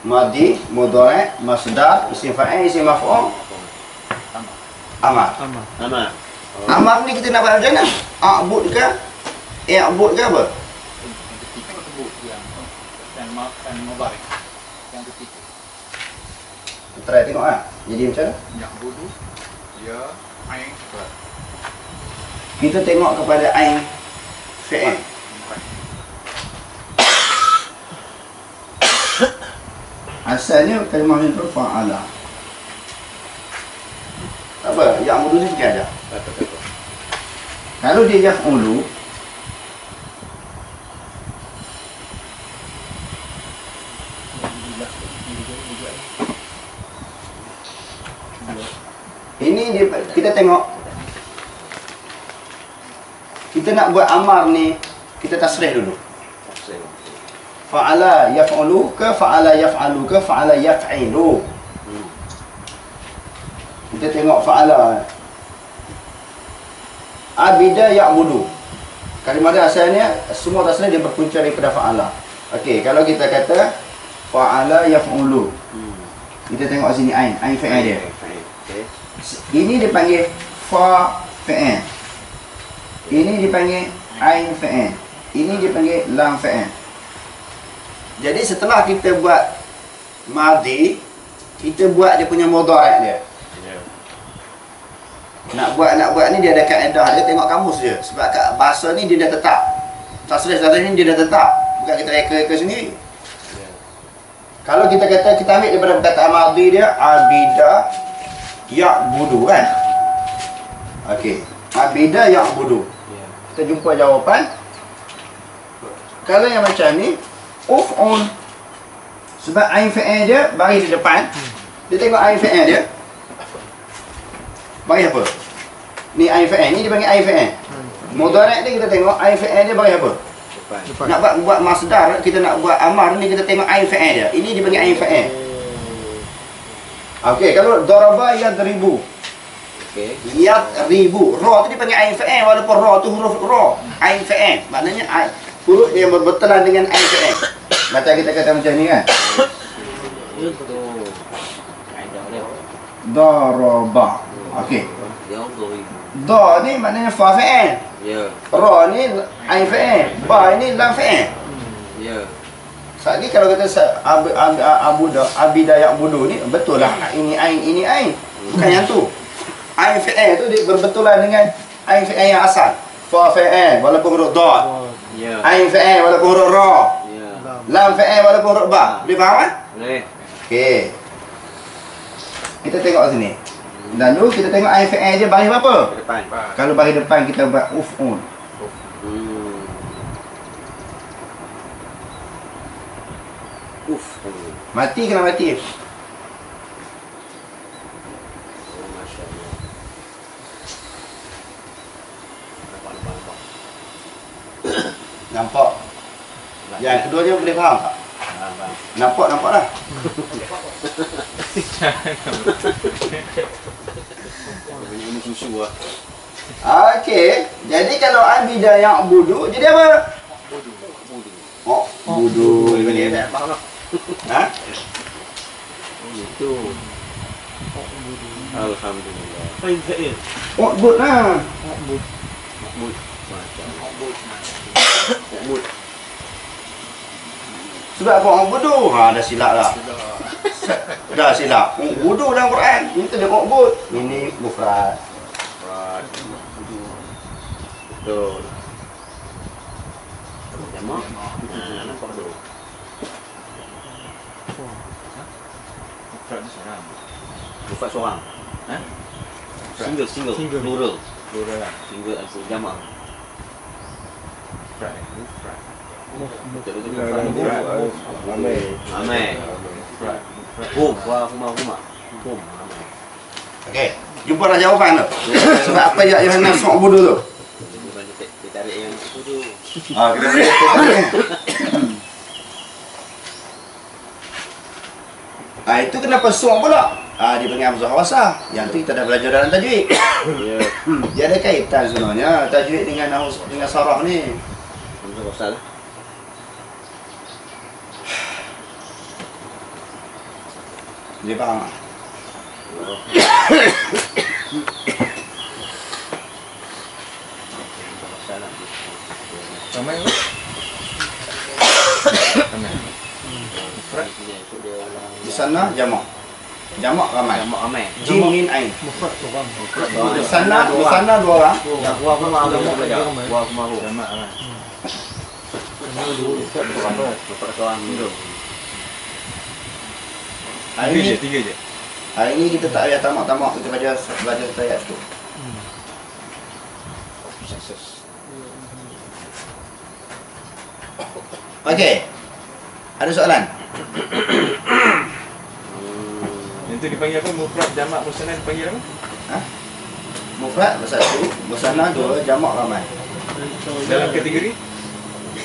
madi, mudhari', masdar, isim fa'il, isim maf'ul, amar. Amal. Amar ni kita nak buat macam mana? A'bud ke? I'bud ke apa? yang ketiga sebut yang mubarak. Yang ketiga. Try tengok lah. Jadi macam mana? Yang bodoh. Ya. Ain. Kita tengok kepada ain fi'il. Asalnya kalimah itu fa'ala. Apa? Ya'budu ni sikit aja. Kalau dia yaf'ulu, ini dia, kita tengok. Kita nak buat amar ni, kita tasrih dulu. Fa'ala yaf'ulu ke fa'ala yaf'alu ke fa'ala yaf'ilu. Kita tengok fa'ala. Abida ya'budu. Kalimah dia asalnya semua tasrih dia berpunca daripada fa'ala. Okey, kalau kita kata fa'ala yaf'ulu. Kita tengok sini ain fi'il dia. Okey. Ini dipanggil fa fi'il. Ini dipanggil ain fi'il. Ini dipanggil lam fi'il. Jadi setelah kita buat madhi, kita buat dia punya mudhari' dia. Nak buat ni dia ada kaedah dia, tengok kamus dia. Sebab kat bahasa ni dia dah tetap. Tasrif ni dia dah tetap. Bukan kita reka-reka sendiri. Kalau kita kata kita ambil daripada perkataan madhi dia abida ya'budu kan. Okey, abida ya'budu. Kita jumpa jawapan. Kalau yang macam ni uf'un. Sebab ain fi'il dia bagi di depan. Dia tengok ain fi'il dia. Bagi apa? Ni ain fi'il ni dipanggil ain fi'il. Mudhari' ni kita tengok ain fi'il dia bagi apa? Depan. Nak buat masdar, kita nak buat amar ni kita tengok ain fi'il dia. Ini dipanggil ain fi'il. Okey, kalau daraba yadribu. Okey. Yadribu. Ra tu dipanggil ain fi'il walaupun ra tu huruf ra. Ain fi'il. Maknanya huruf yang berbetulan dengan ain fi'il. Macam kita kata macam ni kan. Itu. Daraba. Okey. Dia orang Da ni maknanya fa fi'il. Ya. Ra ni ain fi'il. Ba ni lam fi'il. Ya. Lagi kalau kata abida ya'budu ni betul lah ini ain bukan yang tu. Ain fi'il tu dia berbetulan dengan ain fi'il yang asal. Fa fi'il walaupun huruf dad. Ya. Ain fi'il walaupun huruf ra. Ya. Lam fi'il walaupun huruf ba. Boleh faham kan? Boleh. Okey. Kita tengok sini. Lalu kita tengok ain fi'il dia baris berapa? Ke depan. Kalau baris depan kita buat uf'un. Mati kena mati. Nampak? Yang kedua dia boleh faham tak? Nampak dah. Ini susu lah. Okey. Jadi kalau abida yang budu, jadi apa? Oh, budu. Boleh tak faham lah. Ha? Itu. Alhamdulillah. Fa'il fa'il. Oh, bud lah. Mahmud. Mahmud. Sebab apa orang budu? Ha, dah silap dah. Dah silap. Budu dalam Quran. Ini tu dia bud. Ini mufrad. Betul. Jamak. Nampak tu. Mufrad seorang. Ha? Single. Plural. Single atau jamak. Betul. Ramai. Rumah. Okey. Jumpa dah jawapan tu. Sebab apa yang nak sok budu tu? Kita tarik yang itu tu. Ha, kita boleh tarik. Itu kenapa sok pula? Dia panggil hamzah wasah. Yang tu kita dah belajar dalam tajwid. Ya. Dia ada kaitan sebenarnya tajwid dengan saraf ni. Hamzah wasal. Dia faham tak? Ramai ke? Ramai. Di sana jamak. Jamak ramai. Jamak ramai. Jim min ain. Mufrad seorang. Di sana dua orang. Yang gua rumah ada belajar. Gua rumah ru. Jamak ramai. Bapak seorang minum. Hari Tiga je. ni kita tak payah tamak-tamak, kita belajar ayat tu. Okey. Ada soalan? Yang tu dipanggil apa? Mufrad, jamak, musanna dipanggil apa? Mufrad bersatu, musanna dua, jamak ramai. Dalam kategori?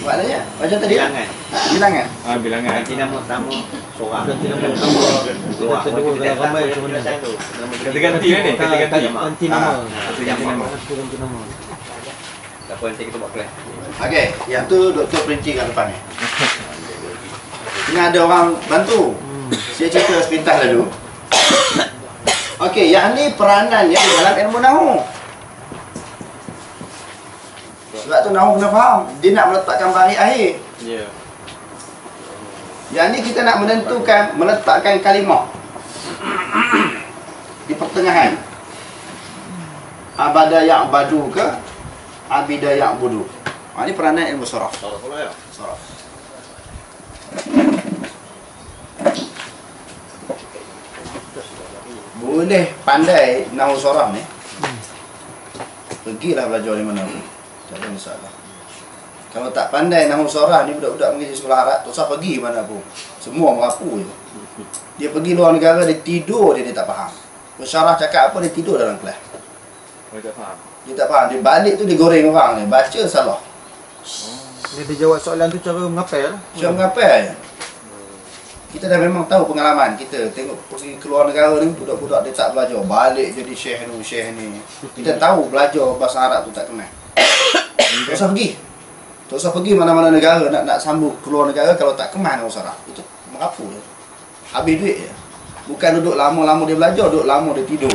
Maknanya macam tadi lah. Bilangan. Bilangan. Bilangan. Ganti nama tamu seorang. Ganti nama tamu. Dua. Kita dua kalau ramai macam mana? Ganti-ganti lah ni, ganti-ganti. Ganti nama. Ganti nama. Ganti nama. Tak apa, nanti kita buat kelas. Okey, yang tu doktor perinci kat depan ni. Kena ada orang bantu. Saya cerita sepintas dulu. Okey, yang ni peranannya di dalam ilmu nahu. Sebab tu nahu kena faham. Dia nak meletakkan baris akhir. Ya. Yang ni kita nak menentukan, meletakkan kalimah di pertengahan. Abada ya'badu ke abida ya'budu. Ini peranan ilmu saraf. Saraf pula ya. Saraf. Boleh pandai nahu saraf ni, pergilah belajar di mana pun, tak ada masalah. Kalau tak pandai nahu saraf ni, budak-budak mengaji sekolah Arab, tak usah pergi mana pun, semua merapu je. Dia pergi luar negara, dia tidur dia tak faham. Pensyarah cakap apa, dia tidur dalam kelas. Oh, tak faham. Dia tak faham, dia balik tu dia goreng orang ni, baca salah. Dia jawab soalan tu cara mengapel lah. Macam mengapa? Kita dah memang tahu pengalaman kita. Tengok pergi keluar negara ni, budak-budak dia tak belajar. Balik jadi syekh ni. Kita tahu belajar bahasa Arab tu tak kenal. Tak usah pergi. Tak usah pergi mana-mana negara nak sambung keluar negara kalau tak kemas bahasa Arab. Itu merapu je. Habis duit je. Bukan duduk lama-lama dia belajar, duduk lama dia tidur.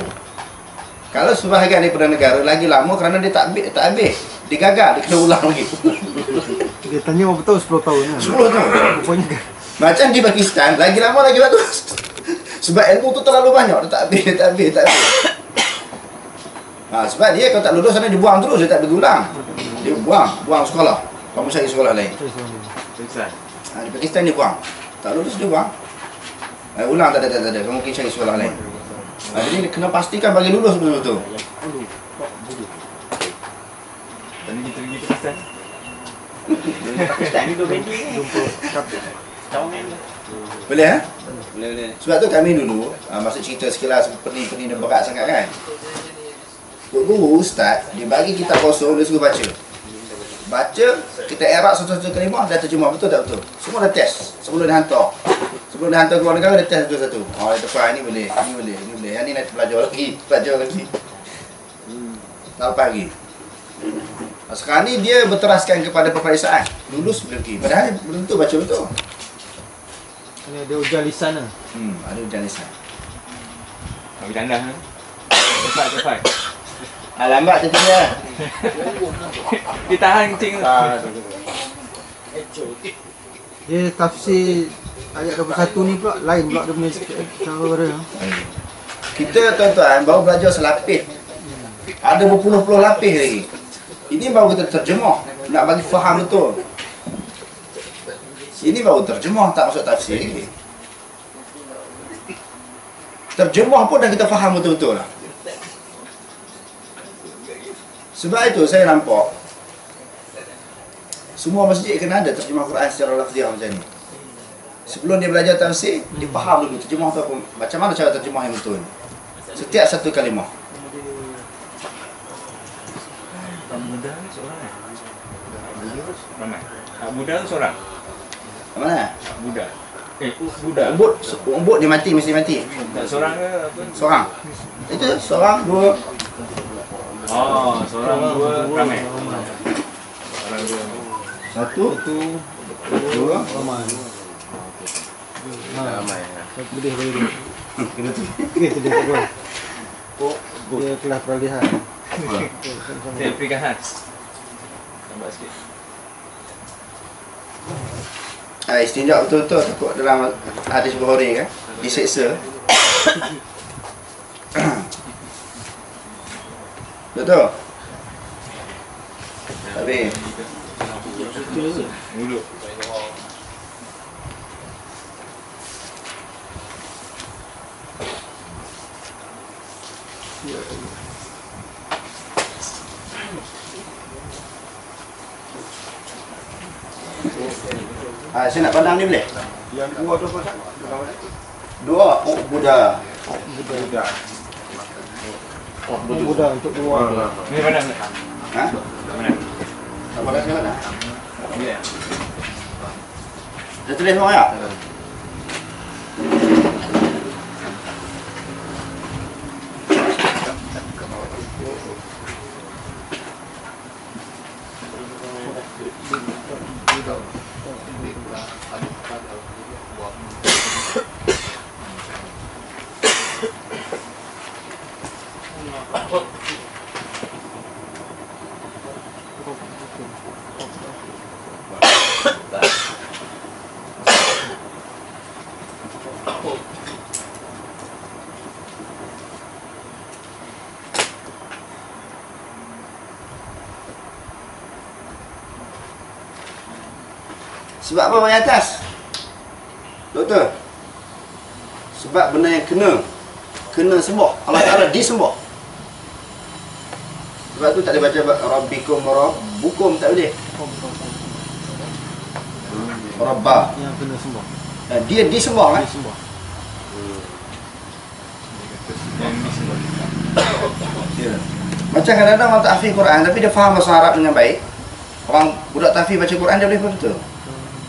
Kalau sebahagian daripada negara lagi lama kerana dia tak habis. Dia gagal, dia kena ulang lagi. Dia tanya berapa tahun, 10 tahun lah. 10 tahun. Rupanya kan. Macam di Pakistan, lagi lama lagi bagus. Sebab ilmu tu terlalu banyak, dia tak habis. Sebab dia kalau tak lulus sana dia buang terus, dia tak pergi ulang. Dia buang sekolah. Kamu cari sekolah lain. Selesai. Di Pakistan dia buang. Tak lulus dia buang. Ulang tak ada. Kamu mungkin cari sekolah lain. Jadi dia kena pastikan bagi lulus betul-betul. Tadi kita pergi Pakistan. Pakistan ni dua bendi ni. Cawangan tu. Boleh eh? Boleh. Sebab tu kami dulu, masa cerita sekilas peni-peni dia berat sangat kan. Guru ustaz, dia bagi kitab kosong, dia suruh baca. Baca, kita erak satu-satu kalimah, dah terjemah betul tak betul. Semua dah test sebelum dia hantar. Sebelum dia hantar keluar negara, dia test satu-satu. Dia tepat, ini boleh. Yang ni nanti belajar lagi. Tak lepas lagi. Sekarang ni dia berteraskan kepada peperiksaan. Lulus boleh pergi. Padahal belum tentu baca betul. Ini ada ujian lisan lah. Ada ujian lisan. Bagi tandas kan. Cepat. Lambat tu dia. Dia tahan kencing. Dia tafsir ayat 21 ni pula lain pula dia punya cara dia. Kita tuan-tuan baru belajar selapis. Ada berpuluh-puluh lapis lagi. Ini baru kita terjemah. Nak bagi faham betul. Ini baru terjemah, tak masuk tafsir lagi. Terjemah pun dah kita faham betul-betul lah. Sebab itu saya nampak semua masjid kena ada terjemah Quran secara lafziah macam ni. Sebelum dia belajar tafsir, dia faham dulu terjemah tu apa, macam mana cara terjemah yang betul. Setiap satu kalimah. Muda seorang kan? Ramai. Muda seorang? Mana? Buddha. Buddha. Umbut dia mesti mati. Tak seorang ke apa? Seorang. Itu seorang, dua. Oh, seorang dua ramai. Seorang dua. Satu, dua. Ramai. Ramai. Boleh. Kena tu. Okey, tu dia tak buat. Dia kelas peralihan. Saya berikan khas. Tambah sikit. Istinja betul-betul takut dalam hadis Bukhari kan, diseksa. Betul? Tapi Dulu. saya nak pandang ni boleh? Yang dua tu apa? Dua, Buddha. Mudah untuk keluar. Ni mana? Ha? Mana? Apa kat mana? Ya. Dah tulis semua ya? Sebab apa baris atas? Doktor? Sebab benda yang kena sembah. Allah Ta'ala disembah. Sebab tu tak boleh baca Rabbikum Rabbukum, tak boleh. Rabbah. Yang kena sembah. Dia disembah kan? Disembah. Yang ni sebab Ya. Macam kadang-kadang orang tahfiz Quran tapi dia faham bahasa Arab dengan baik. Orang budak tahfiz baca Quran dia boleh betul.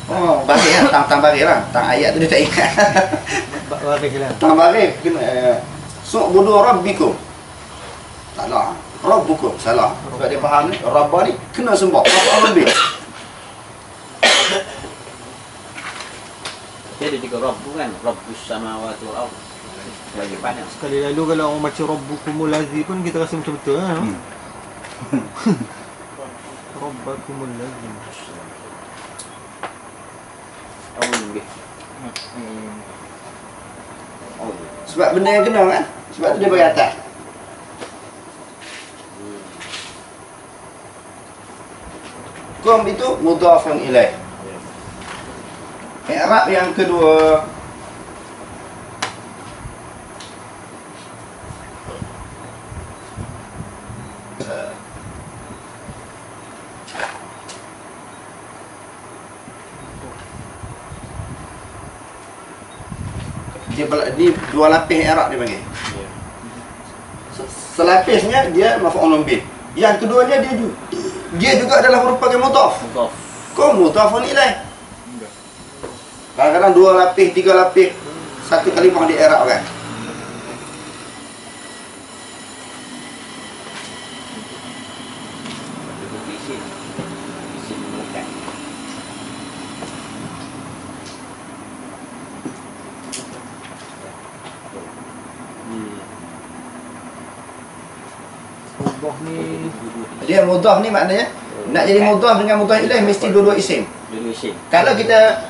Oh, baris lah, tang baris lah. Tang ayat tu dia tak ingat. Baris lah. Tang baris kena su'budu rabbikum. Salah. Rabbukum salah. Sebab dia faham ni Rabbah ni kena sembah. Apa lebih? Dia ada tiga Rabb tu kan, Rabbus samawati wal ardh. Bagi pandang. Sekali lalu kalau orang baca Rabbukumul Ladzi pun kita rasa macam betul kan? Rabbukumul Ladzi. Allah. Sebab benda yang kena kan? Sebab tu dia bagi atas. Kum itu mudhafun ilaih. I'rab yang kedua, dia dua lapis i'rab dia panggil. Selapisnya dia maf'ulun bih. Yang keduanya dia juga adalah merupakan mudhaf. Mudhaf. Kum mudhafun ilaih. Kadang-kadang dua lapis, tiga lapis, satu kalimah di i'rab kan. Mudhaf ni Dia mudhaf ni maknanya nak jadi mudhaf dengan mudhaf ilaih mesti dua-dua isim. Dulu isim. Kalau kita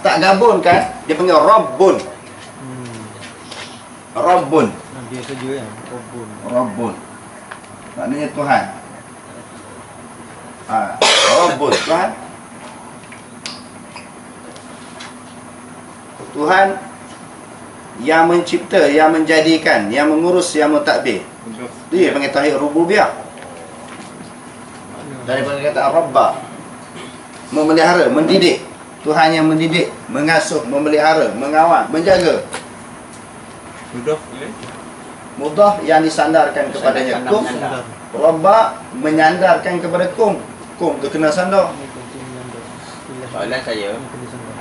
tak gabungkan, dia panggil Rabbun. Rabbun. dia saja kan. Rabbun. Rabbun. Maknanya Tuhan. Rabbun, Tuhan. Tuhan yang mencipta, yang menjadikan, yang mengurus, yang mentadbir. Dia panggil tauhid rububiyah. Daripada kata Rabbah, memelihara, mendidik. Tuhan yang mendidik, mengasuh, memelihara, mengawal, menjaga. Mudhaf ilaih. Mudhaf yang disandarkan kepadanya. Kum. Rabbah menyandarkan kepada kum. Kum tu kena sandar. Soalan saya,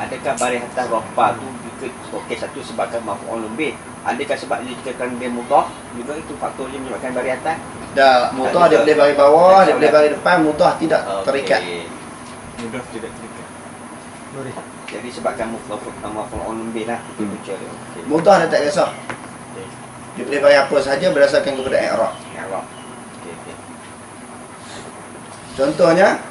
adakah baris atas Rabbah tu okey satu sebabkan maf'ulun bih? Adakah sebab dia dikatakan dia mudhaf juga itu faktor dia menyebabkan baris atas? Dah, mudhaf dia boleh baris bawah, dia boleh baris depan, mudhaf tidak terikat. Mudhaf tidak terikat. Boleh. Jadi sebabkan maf'ulun bih lah itu punca dia. Okey. Mudhaf dia tak kisah. Dia boleh baris apa sahaja berdasarkan kepada i'rab. I'rab. Okey okey. Contohnya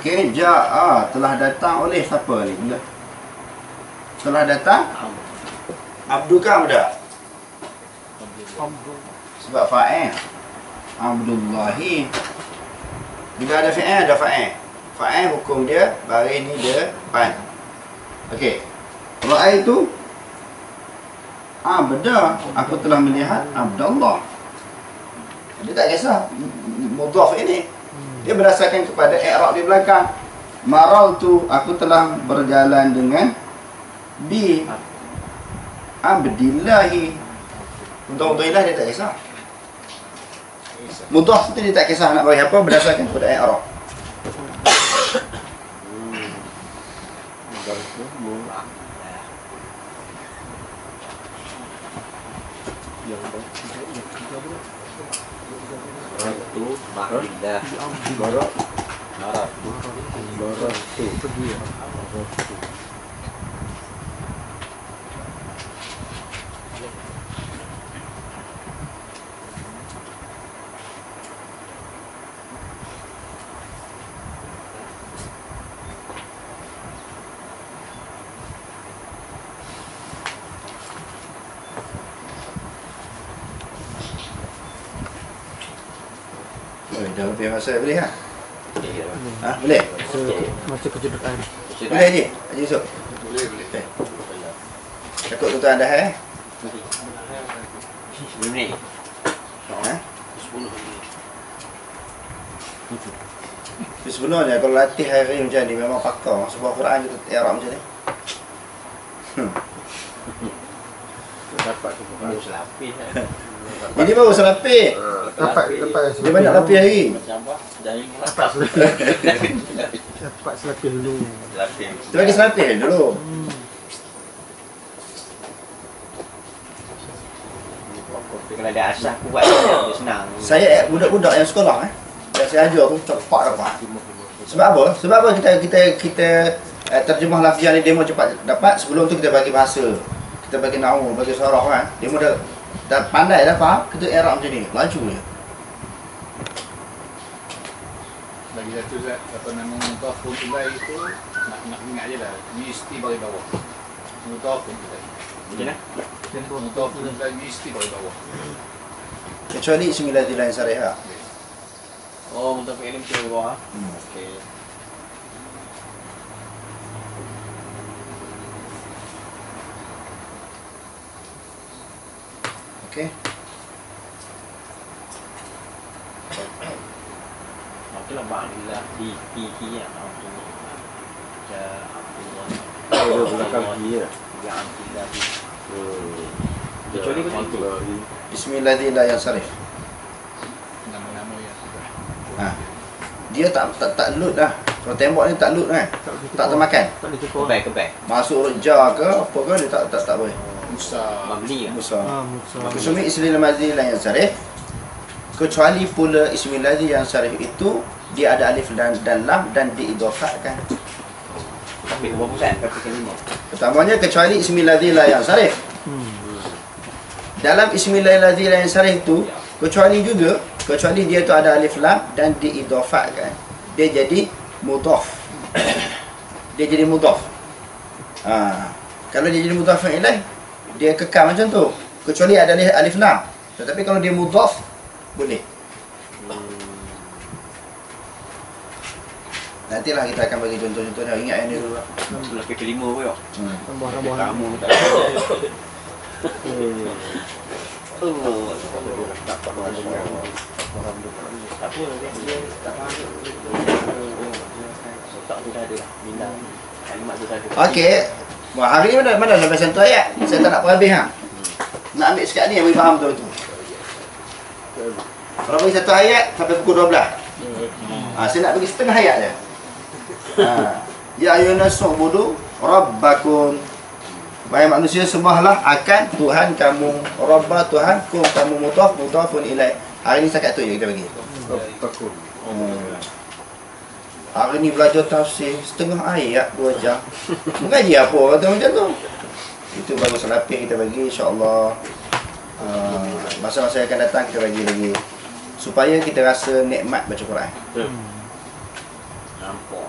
okey, telah datang oleh siapa ni? Telah datang Abdukah Abda? Sebab fa'il Abdullahi. Bila ada fi'il, ada fa'il. Fa'il hukum dia baris ni depan. Okey. Ra'aitu Abda, aku telah melihat Abdullah. Dia tak kisah mudhaf ini. Dia berdasarkan kepada i'rab di belakang. Marautu, aku telah berjalan dengan bi abdillahi. Untuk ilah dia tak kisah. Mudhaf tu dia tak kisah nak bagi apa berdasarkan kepada i'rab. Itu Mahridah. Barak. Marah. Barak tu. Dah lebih masa boleh tak? Ha? Boleh? Masa kejudukan. Boleh Haji? Haji Yusof? Boleh. Okay. Takut tuan dah 10 minit. Ha? Tapi sebenarnya kalau latih hari macam ni memang pakar. Sebab Quran kita i'rab macam ni. Dapat tu. Baru selapis kan. Ini baru selapis. Dapat Dia banyak lapis hari. Macam apa? Dari Dapat selapis dulu. Selapis. Kita bagi selapis dulu. Kalau ada asas kuat dia senang. Saya budak-budak yang sekolah yang saya ajar tu cepat dapat. Sebab apa? Sebab apa kita terjemah lafziah ni demo cepat dapat. Sebelum tu kita bagi bahasa. Kita bagi nahwu, bagi sarah kan. Demo dah pandai dah faham, kita i'rab macam ni. Laju je. Lagi satu Zat, apa nama mudhafun ilaih itu nak ingat je lah, mesti bagi bawah. Mudhafun ilaih. Macam mana? Mudhafun ilaih mesti bagi bawah. Kecuali ismillah yang sarihah. Oh, untuk ini mesti di bawah. Okey. Okey. Okeylah Mahridah di ya. Ya, Abdullah. Oh, dia belakang dia. Ya, Abdullah. Kecuali begitu. Bismillah yang sarih. Nama-nama yang sudah. Ha. Dia tak load dah. Kalau tembok ni tak load kan. Tak termakan. Tak ada cukup. Kebal. Masuk reja ke apa ke dia tak boleh. Musa. Mabni lah. Musa. Musa. Maksudnya ismil madhi yang sarih. Kecuali pula ismil madhi yang sarih itu dia ada alif dan lam dan diidhafahkan. Tapi berapa pusat? Tapi kelima. Pertamanya kecuali ismil madhi yang sarih. Dalam ismil madhi yang sarih itu kecuali dia tu ada alif lam dan diidhafahkan. Dia jadi mudhaf. Dia jadi mudhaf. Kalau dia jadi mudhaf ilaih, dia kekal macam tu. Kecuali ada alif lam. Tetapi kalau dia mudhaf, boleh. Nantilah kita akan bagi contoh-contohnya. Ingat yang ni dulu. Lebih kelima pun yuk. Tambah-tambah. Kamu tak ada. Tapi dia tak faham. Tak tu dah ada lah. Minda. Kalimat tu dah ada. Okey. Wah, hari ni mana sampai satu ayat. Saya tak nak perhabis ha. Nak ambil sekat ni yang boleh faham betul-betul. Kalau bagi satu ayat sampai pukul 12. Saya nak bagi setengah ayat je. Ya ayyuhan-nas ubudu rabbakum. Wahai manusia, sembahlah akan Tuhan kamu. Rabba, Tuhanku, kamu mudhafun ilaih. Hari ni setakat tu je kita bagi. Takut. Hari ni belajar tafsir setengah ayat 2 jam. Mengaji apa kata macam tu. Itu bagus lapis kita bagi, insya-Allah. Masa-masa yang akan datang kita bagi lagi supaya kita rasa nikmat baca Quran. Nampak.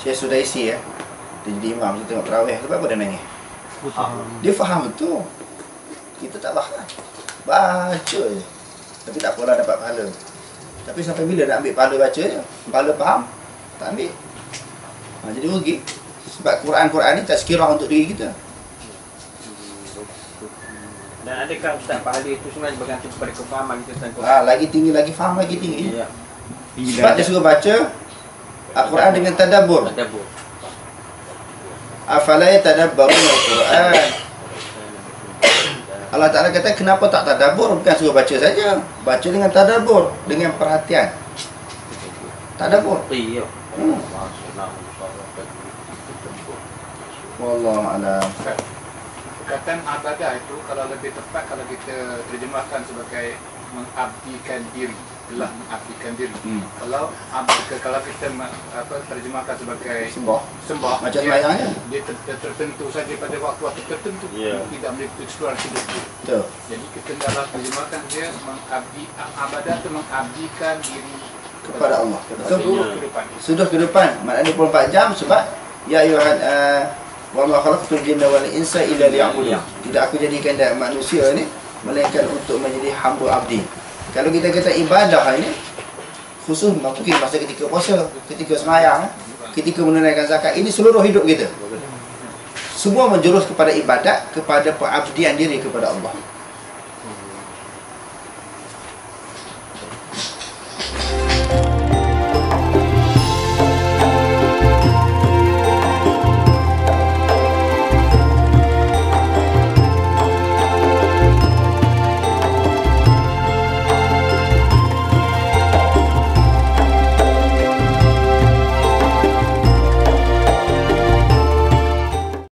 Saya sudah isi ya. Dia jadi imam, dia tengok tarawih. Sebab apa dia nangis? Dia faham betul. Kita tak faham. Baca je. Tapi tak apalah dapat pahala. Tapi sampai bila nak ambil pahala baca je? Pahala faham? Tak ambil. Jadi rugi. Sebab Quran-Quran ni tak sekirah untuk diri kita. Dan adakah Ustaz pahala itu sebenarnya bergantung kepada kefahaman kita tentang Quran? Lagi tinggi, lagi faham lagi tinggi. Ya. Sebab dia suruh baca Al-Quran dengan tadabbur. Tadabbur. Afala yatadabbaruna Al-Quran. Allah Ta'ala kata kenapa tak tadabbur? Bukan suruh baca saja. Baca dengan tadabbur, dengan perhatian. Tadabbur. Iya. Wallahu a'lam. Perkataan abadah itu kalau lebih tepat kalau kita terjemahkan sebagai mengabdikan diri, telah mengabdikan diri. Kalau kita terjemahkan sebagai sembah Macam sembahyangnya. dia tertentu saja pada waktu-waktu tertentu, tidak meliputi keseluruhan hidup dia. Betul. Jadi kita dalam terjemahkan dia abadah itu mengabdikan diri Kepada Allah. Betul. seluruh kehidupan. Sudah kehidupan. Maknanya 24 jam sebab ya ayuhan wa ma khalaqtul jinna wal insa illa liya'budun. Tidak aku jadikan manusia ni melainkan untuk menjadi hamba abdi. Kalau kita kata ibadah ini khusus mungkin masa ketika puasa, ketika sembahyang, ketika menunaikan zakat, ini seluruh hidup kita. Semua menjurus kepada ibadat, kepada pengabdian diri kepada Allah.